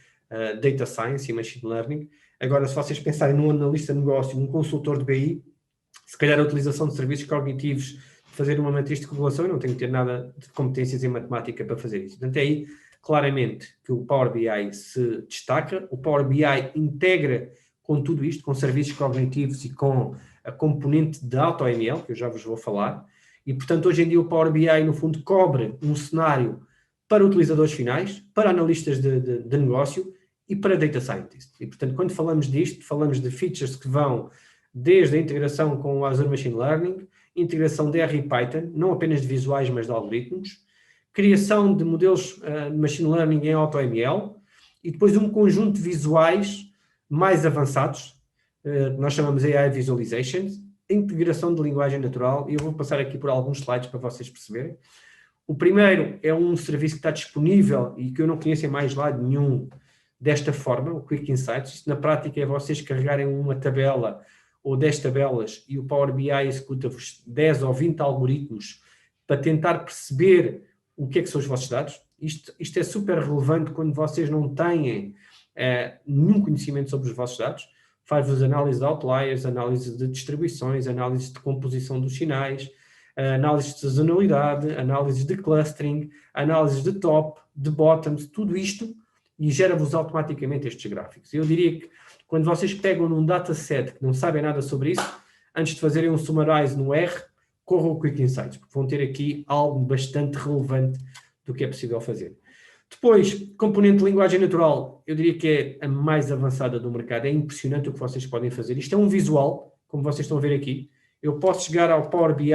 Data Science e Machine Learning. Agora, se vocês pensarem num analista de negócio, num consultor de BI, se calhar a utilização de serviços cognitivos, fazer uma matriz de correlação, eu não tenho que ter nada de competências em matemática para fazer isso. Portanto, é aí claramente que o Power BI se destaca. O Power BI integra com tudo isto, com serviços cognitivos e com a componente de AutoML, que eu já vos vou falar. E, portanto, hoje em dia o Power BI, no fundo, cobre um cenário para utilizadores finais, para analistas de negócio e para data scientists. E, portanto, quando falamos disto, falamos de features que vão desde a integração com o Azure Machine Learning, integração de R e Python, não apenas de visuais, mas de algoritmos, criação de modelos de Machine Learning em AutoML e depois um conjunto de visuais mais avançados, nós chamamos AI Visualizations, integração de linguagem natural, e eu vou passar aqui por alguns slides para vocês perceberem. O primeiro é um serviço que está disponível e que eu não conheço em mais lado nenhum desta forma, o Quick Insights. Isto na prática é vocês carregarem uma tabela ou 10 tabelas e o Power BI executa-vos 10 ou 20 algoritmos para tentar perceber o que é que são os vossos dados. Isto é super relevante quando vocês não têm nenhum conhecimento sobre os vossos dados. Faz-vos análise de outliers, análise de distribuições, análise de composição dos sinais, análise de sazonalidade, análise de clustering, análise de top, de bottoms, tudo isto, e gera-vos automaticamente estes gráficos. Eu diria que quando vocês pegam num dataset que não sabem nada sobre isso, antes de fazerem um summarize no R, corram o Quick Insights, porque vão ter aqui algo bastante relevante do que é possível fazer. Depois, componente de linguagem natural, eu diria que é a mais avançada do mercado. É impressionante o que vocês podem fazer. Isto é um visual, como vocês estão a ver aqui. Eu posso chegar ao Power BI,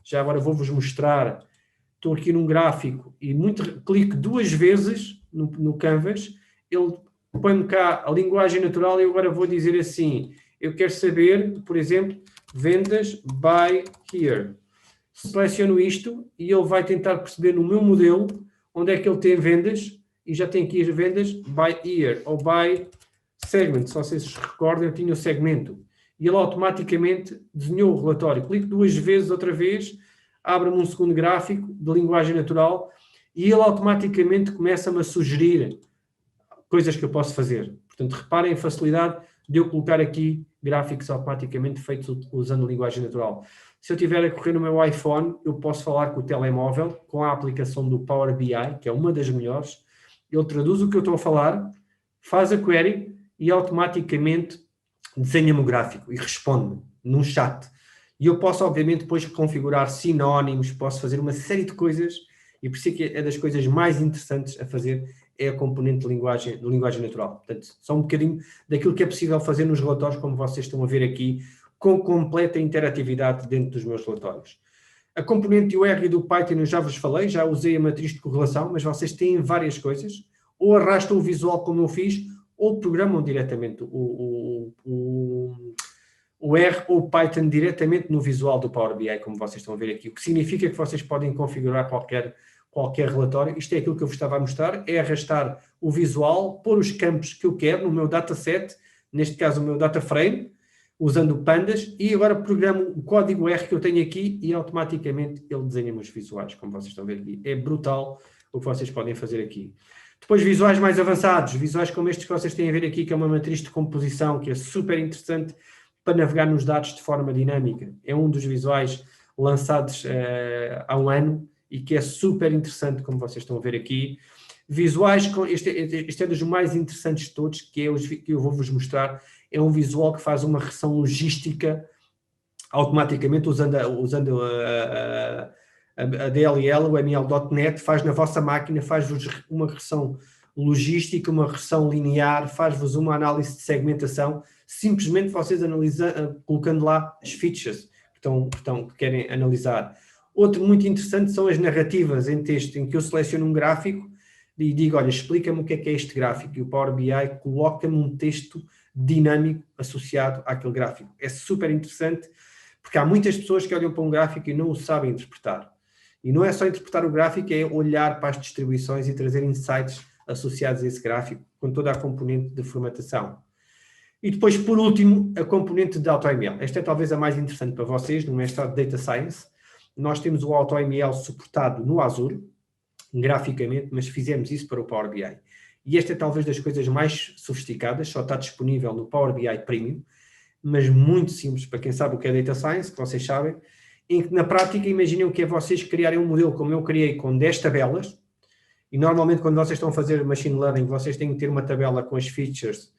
já agora vou-vos mostrar. Estou aqui num gráfico e clico 2 vezes no Canvas. Ele põe-me cá a linguagem natural e eu agora vou dizer assim, eu quero saber, por exemplo, vendas by here. Seleciono isto e ele vai tentar perceber no meu modelo onde é que ele tem vendas, e já tem aqui as vendas by year ou by segment. Se vocês se recordam, eu tinha o segmento. E ele automaticamente desenhou o relatório. Clico 2 vezes, outra vez, abre-me um segundo gráfico de linguagem natural e ele automaticamente começa-me a sugerir coisas que eu posso fazer. Portanto, reparem a facilidade de eu colocar aqui gráficos automaticamente feitos usando linguagem natural. Se eu estiver a correr no meu iPhone, eu posso falar com o telemóvel, com a aplicação do Power BI, que é uma das melhores. Ele traduz o que eu estou a falar, faz a query e automaticamente desenha-me o gráfico e responde-me num chat. E eu posso, obviamente, depois configurar sinónimos, posso fazer uma série de coisas, e por isso é que é das coisas mais interessantes a fazer é a componente de linguagem natural. Portanto, só um bocadinho daquilo que é possível fazer nos relatórios, como vocês estão a ver aqui, com completa interatividade dentro dos meus relatórios. A componente do R e do Python eu já vos falei, já usei a matriz de correlação, mas vocês têm várias coisas, ou arrastam o visual como eu fiz, ou programam diretamente o R ou o Python diretamente no visual do Power BI, como vocês estão a ver aqui, o que significa que vocês podem configurar qualquer relatório. Isto é aquilo que eu vos estava a mostrar, é arrastar o visual, pôr os campos que eu quero no meu dataset, neste caso o meu data frame, usando pandas, e agora programo o código R que eu tenho aqui e automaticamente ele desenha-me os visuais, como vocês estão a ver aqui. É brutal o que vocês podem fazer aqui. Depois visuais mais avançados, visuais como estes que vocês têm a ver aqui, que é uma matriz de composição, que é super interessante para navegar nos dados de forma dinâmica. É um dos visuais lançados há um ano e que é super interessante, como vocês estão a ver aqui. Visuais, este é dos mais interessantes de todos, que é os que eu vou-vos mostrar. É um visual que faz uma regressão logística automaticamente, usando a DLL, o ML.NET, faz na vossa máquina, faz-vos uma regressão logística, uma regressão linear, faz-vos uma análise de segmentação, simplesmente vocês colocando lá as features que querem analisar. Outro muito interessante são as narrativas em texto, em que eu seleciono um gráfico e digo, olha, explica-me o que é este gráfico, e o Power BI coloca-me um texto dinâmico associado àquele gráfico. É super interessante, porque há muitas pessoas que olham para um gráfico e não o sabem interpretar. E não é só interpretar o gráfico, é olhar para as distribuições e trazer insights associados a esse gráfico, com toda a componente de formatação. E depois, por último, a componente de AutoML. Esta é talvez a mais interessante para vocês, no mestrado de Data Science. Nós temos o AutoML suportado no Azure, graficamente, mas fizemos isso para o Power BI. E esta é talvez das coisas mais sofisticadas, só está disponível no Power BI Premium, mas muito simples para quem sabe o que é Data Science, que vocês sabem, em que na prática imaginem o que é vocês criarem um modelo como eu criei com 10 tabelas, e normalmente quando vocês estão a fazer Machine Learning, vocês têm que ter uma tabela com as features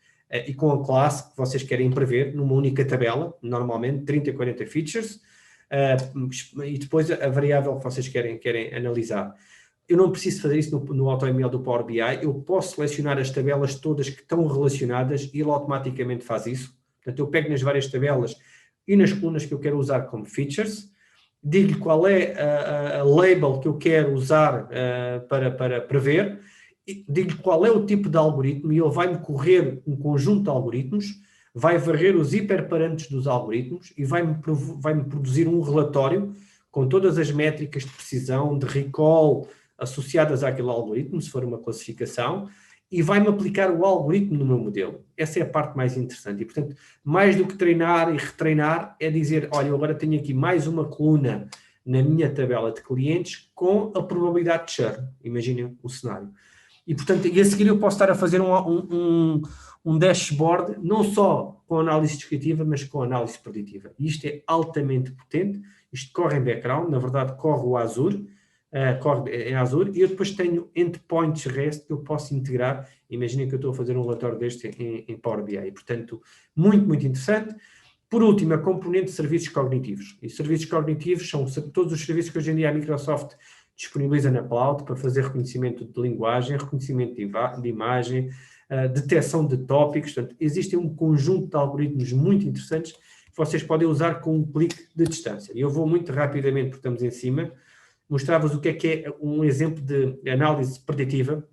e com a classe que vocês querem prever, numa única tabela, normalmente 30, 40 features, e depois a variável que vocês querem analisar. Eu não preciso fazer isso no AutoML do Power BI, eu posso selecionar as tabelas todas que estão relacionadas e ele automaticamente faz isso. Portanto, eu pego nas várias tabelas e nas colunas que eu quero usar como features, digo-lhe qual é a label que eu quero usar para prever, digo-lhe qual é o tipo de algoritmo e ele vai-me correr um conjunto de algoritmos, vai varrer os hiperparâmetros dos algoritmos e vai-me produzir um relatório com todas as métricas de precisão, de recall, associadas àquele algoritmo, se for uma classificação, e vai-me aplicar o algoritmo no meu modelo. Essa é a parte mais interessante. E, portanto, mais do que treinar e retreinar, é dizer, olha, eu agora tenho aqui mais uma coluna na minha tabela de clientes com a probabilidade de churn. Imaginem o cenário. E, portanto, a seguir eu posso estar a fazer um dashboard, não só com análise descritiva, mas com análise preditiva. E isto é altamente potente. Isto corre em background, na verdade corre o Azure, corre em Azure, e eu depois tenho endpoints REST que eu posso integrar. Imaginem que eu estou a fazer um relatório deste em Power BI. E, portanto, muito, muito interessante. Por último, a componente de serviços cognitivos. E serviços cognitivos são todos os serviços que hoje em dia a Microsoft disponibiliza na cloud para fazer reconhecimento de linguagem, reconhecimento de imagem, detecção de tópicos. Portanto, existem um conjunto de algoritmos muito interessantes que vocês podem usar com um clique de distância. E eu vou muito rapidamente, porque estamos em cima, mostrar-vos o que é um exemplo de análise preditiva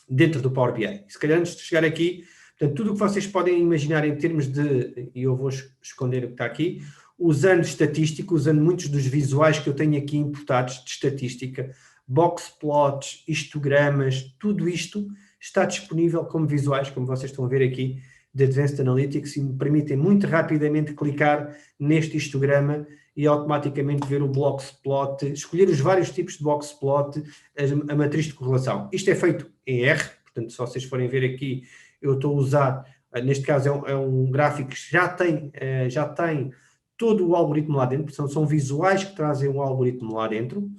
dentro do Power BI. Se calhar antes de chegar aqui, portanto, tudo o que vocês podem imaginar em termos de, e eu vou esconder o que está aqui, usando estatística, usando muitos dos visuais que eu tenho aqui importados de estatística, box plots, histogramas, tudo isto está disponível como visuais, como vocês estão a ver aqui, de Advanced Analytics, e me permitem muito rapidamente clicar neste histograma e automaticamente ver o box plot, escolher os vários tipos de box plot, a matriz de correlação. Isto é feito em R, portanto, se vocês forem ver aqui, eu estou a usar, neste caso é um gráfico que já tem todo o algoritmo lá dentro, portanto, são visuais que trazem o algoritmo lá dentro.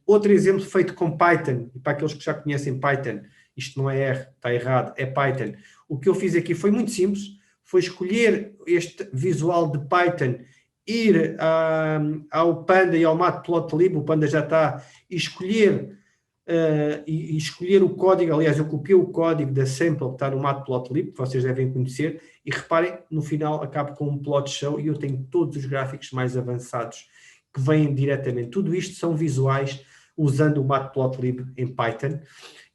Outro exemplo feito com Python, e para aqueles que já conhecem Python, isto não é R, está errado, é Python. O que eu fiz aqui foi muito simples, foi escolher este visual de Python, ir ao Panda e ao Matplotlib, o Panda já está, e escolher e escolher o código. Aliás, eu copiei o código da sample que está no Matplotlib, que vocês devem conhecer, e reparem, no final acabo com um plot show e eu tenho todos os gráficos mais avançados que vêm diretamente. Tudo isto são visuais usando o Matplotlib em Python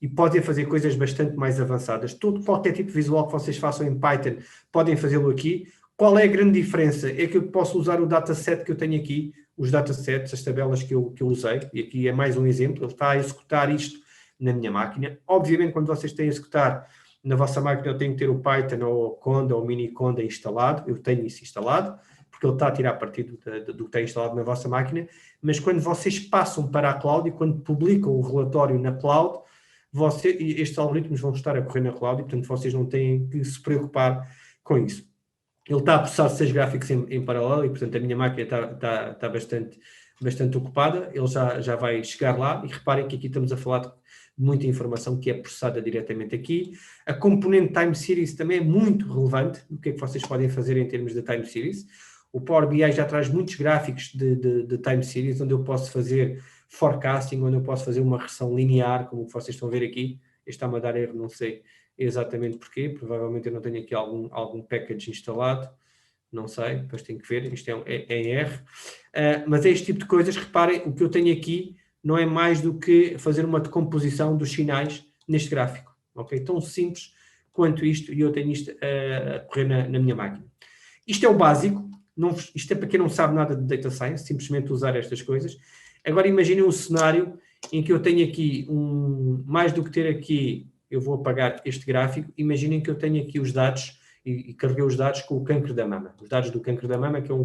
e podem fazer coisas bastante mais avançadas. Qualquer tipo de visual que vocês façam em Python podem fazê-lo aqui. Qual é a grande diferença? É que eu posso usar o dataset que eu tenho aqui, os datasets, as tabelas que eu usei, e aqui é mais um exemplo. Ele está a executar isto na minha máquina. Obviamente, quando vocês têm a executar na vossa máquina, eu tenho que ter o Python ou o Conda ou o Miniconda instalado. Eu tenho isso instalado, porque ele está a tirar partido do que está instalado na vossa máquina. Mas quando vocês passam para a cloud e quando publicam o relatório na cloud, estes algoritmos vão estar a correr na cloud e, portanto, vocês não têm que se preocupar com isso. Ele está a processar 6 gráficos em paralelo e, portanto, a minha máquina está bastante ocupada. Ele já vai chegar lá e reparem que aqui estamos a falar de muita informação que é processada diretamente aqui. A componente Time Series também é muito relevante. O que é que vocês podem fazer em termos de Time Series? O Power BI já traz muitos gráficos de Time Series, onde eu posso fazer forecasting, onde eu posso fazer uma regressão linear, como vocês estão a ver aqui. Este está-me a dar erro, não sei exatamente porquê, provavelmente eu não tenho aqui algum package instalado, não sei, depois tenho que ver, isto é em R, mas é este tipo de coisas. Reparem, o que eu tenho aqui não é mais do que fazer uma decomposição dos sinais neste gráfico, ok? Tão simples quanto isto, e eu tenho isto a correr na minha máquina. Isto é o básico, isto é para quem não sabe nada de Data Science, simplesmente usar estas coisas. Agora imaginem um cenário em que eu tenho aqui mais do que ter aqui, eu vou apagar este gráfico, imaginem que eu tenho aqui os dados e carreguei os dados com o cancro da mama. Os dados do cancro da mama, que é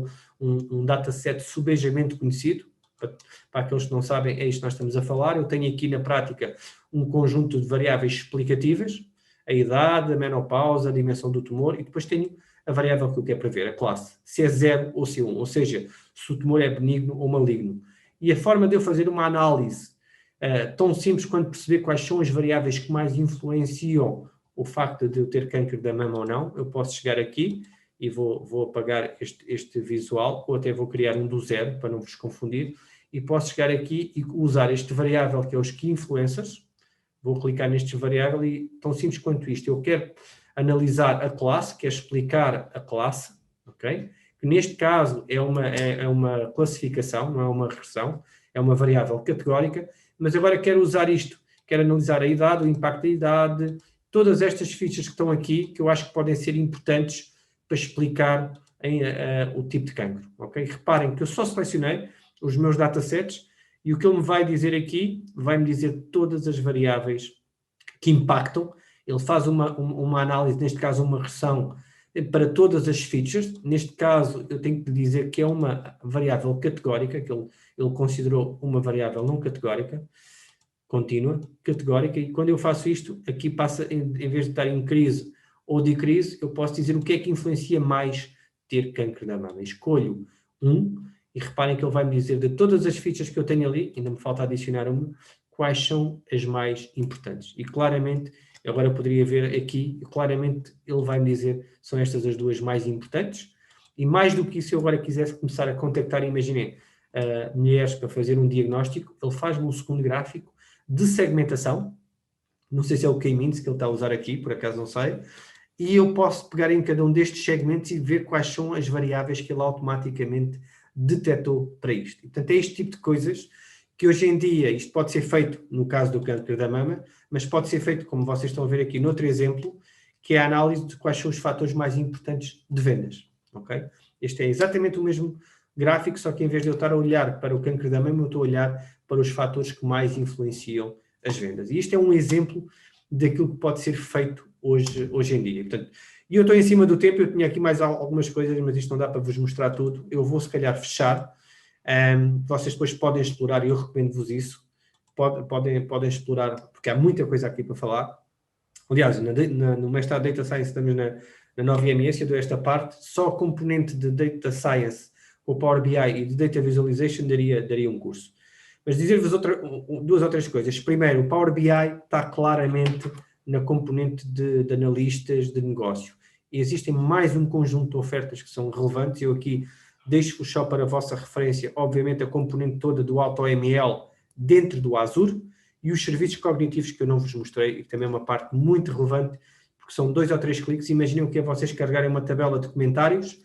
um dataset subejamente conhecido, para aqueles que não sabem, é isto que nós estamos a falar. Eu tenho aqui na prática um conjunto de variáveis explicativas, a idade, a menopausa, a dimensão do tumor, e depois tenho a variável que eu quero prever, a classe, se é 0 ou se é 1, ou seja, se o tumor é benigno ou maligno. E a forma de eu fazer uma análise tão simples quanto perceber quais são as variáveis que mais influenciam o facto de eu ter câncer da mama ou não, eu posso chegar aqui e vou apagar este visual, ou até vou criar um do zero, para não vos confundir, e posso chegar aqui e usar este variável que é os key influencers, vou clicar neste variável e, tão simples quanto isto, eu quero analisar a classe, quero explicar a classe, ok? Que neste caso é uma classificação, não é uma regressão, é uma variável categórica, mas agora quero usar isto, quero analisar a idade, o impacto da idade, todas estas fichas que estão aqui, que eu acho que podem ser importantes para explicar o tipo de cancro, ok? Reparem que eu só selecionei os meus datasets e o que ele me vai dizer aqui, vai-me dizer todas as variáveis que impactam. Ele faz uma análise, neste caso uma regressão, para todas as features. Neste caso, eu tenho que dizer que é uma variável categórica, que ele considerou uma variável não categórica, contínua, categórica, e quando eu faço isto, aqui passa, em vez de estar increase ou decrease, eu posso dizer o que é que influencia mais ter câncer da mama. Escolho e reparem que ele vai me dizer de todas as features que eu tenho ali, ainda me falta adicionar uma, quais são as mais importantes. E claramente, agora eu poderia ver aqui, claramente ele vai me dizer são estas as duas mais importantes. E mais do que isso, eu agora quisesse começar a contactar, imaginei, mulheres para fazer um diagnóstico, ele faz-me um segundo gráfico de segmentação, não sei se é o K-means que ele está a usar aqui, por acaso não sei, e eu posso pegar em cada um destes segmentos e ver quais são as variáveis que ele automaticamente detectou para isto. E, portanto, é este tipo de coisas que hoje em dia, isto pode ser feito no caso do câncer da mama, mas pode ser feito, como vocês estão a ver aqui, noutro exemplo, que é a análise de quais são os fatores mais importantes de vendas. Okay? Este é exatamente o mesmo gráfico, só que em vez de eu estar a olhar para o câncer da mama, eu estou a olhar para os fatores que mais influenciam as vendas. E isto é um exemplo daquilo que pode ser feito hoje em dia. Portanto, e eu estou em cima do tempo, eu tinha aqui mais algumas coisas, mas isto não dá para vos mostrar tudo. Eu vou, se calhar, fechar. Vocês depois podem explorar, e eu recomendo-vos isso. Podem explorar, porque há muita coisa aqui para falar. Aliás, no mestrado de Data Science estamos na 9IMS, eu dou esta parte. Só a componente de Data Science, o Power BI e de Data Visualization daria um curso. Mas dizer-vos duas outras coisas. Primeiro, o Power BI está claramente na componente de analistas de negócio. E existem mais um conjunto de ofertas que são relevantes. Eu aqui deixo-vos só para a vossa referência, obviamente, a componente toda do AutoML dentro do Azure e os serviços cognitivos que eu não vos mostrei, e que também é uma parte muito relevante, porque são 2 ou 3 cliques. Imaginem que é vocês carregarem uma tabela de comentários,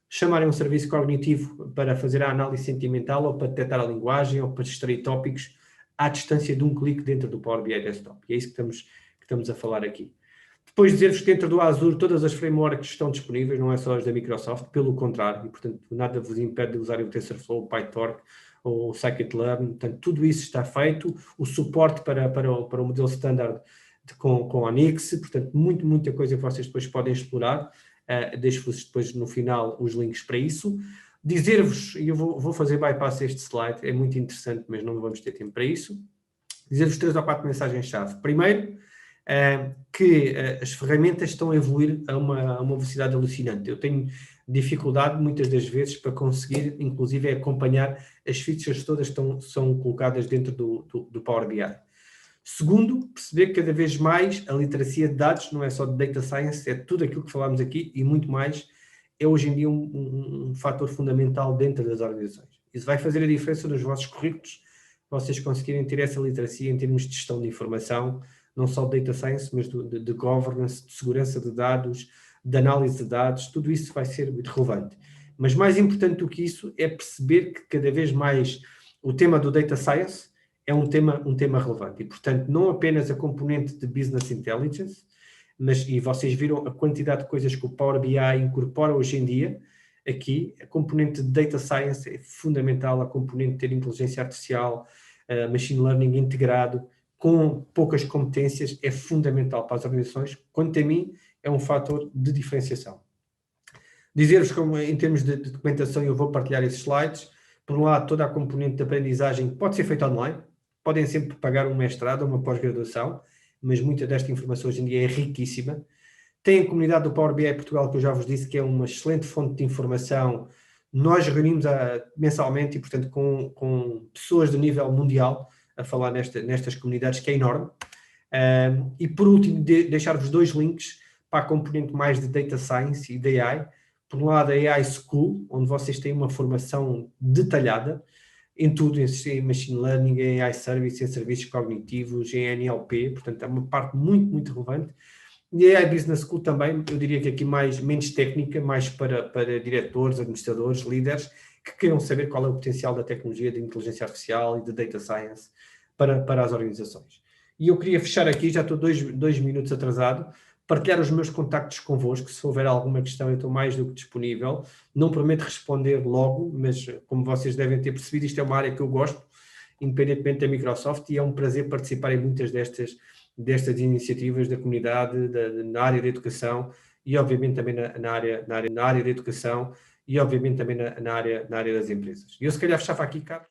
chamarem um serviço cognitivo para fazer a análise sentimental, ou para detectar a linguagem, ou para extrair tópicos, à distância de um clique dentro do Power BI Desktop. E é isso que estamos a falar aqui. Depois dizer-vos que dentro do Azure todas as frameworks estão disponíveis, não é só as da Microsoft, pelo contrário, e portanto nada vos impede de usarem o TensorFlow, o PyTorch ou o Scikit-learn. Portanto, tudo isso está feito, o suporte para o modelo standard com Onyx, portanto muita coisa que vocês depois podem explorar. Deixo-vos depois no final os links para isso. Dizer-vos, e eu vou fazer bypass este slide, é muito interessante, mas não vamos ter tempo para isso. Dizer-vos 3 ou 4 mensagens-chave. Primeiro, que as ferramentas estão a evoluir a uma velocidade alucinante. Eu tenho dificuldade, muitas das vezes, para conseguir, inclusive, acompanhar as features todas que são colocadas dentro do Power BI. Segundo, perceber que cada vez mais a literacia de dados não é só de data science, é tudo aquilo que falámos aqui e muito mais, é hoje em dia um fator fundamental dentro das organizações. Isso vai fazer a diferença nos vossos currículos, vocês conseguirem ter essa literacia em termos de gestão de informação, não só de data science, mas de governance, de segurança de dados, de análise de dados, tudo isso vai ser muito relevante. Mas mais importante do que isso é perceber que cada vez mais o tema do data science é um tema relevante. E, portanto, não apenas a componente de business intelligence, e vocês viram a quantidade de coisas que o Power BI incorpora hoje em dia, aqui, a componente de data science é fundamental, a componente de ter inteligência artificial, machine learning integrado, com poucas competências, é fundamental para as organizações. Quanto a mim, é um fator de diferenciação. Dizer-vos como, em termos de documentação, eu vou partilhar esses slides. Por um lado, toda a componente de aprendizagem pode ser feita online, podem sempre pagar um mestrado ou uma pós-graduação, mas muita desta informação hoje em dia é riquíssima. Tem a comunidade do Power BI Portugal, que eu já vos disse que é uma excelente fonte de informação. Nós reunimos mensalmente e, portanto, com pessoas de nível mundial a falar nestas comunidades, que é enorme. E, por último, deixar-vos 2 links para a componente mais de Data Science e de AI. Por um lado, a AI School, onde vocês têm uma formação detalhada em tudo, em Machine Learning, em AI Service, em serviços cognitivos, em NLP, portanto, é uma parte muito relevante. E a AI Business School também, eu diria que aqui menos técnica, mais para diretores, administradores, líderes, que queiram saber qual é o potencial da tecnologia de inteligência artificial e de data science para as organizações. E eu queria fechar aqui, já estou 2 minutos atrasado, partilhar os meus contactos convosco. Se houver alguma questão, eu estou mais do que disponível. Não prometo responder logo, mas como vocês devem ter percebido, isto é uma área que eu gosto, independentemente da Microsoft, e é um prazer participar em muitas destas iniciativas da comunidade, na área da educação, e obviamente também na área da educação, e obviamente também na área das empresas. E eu se calhar fechava aqui, Carlos.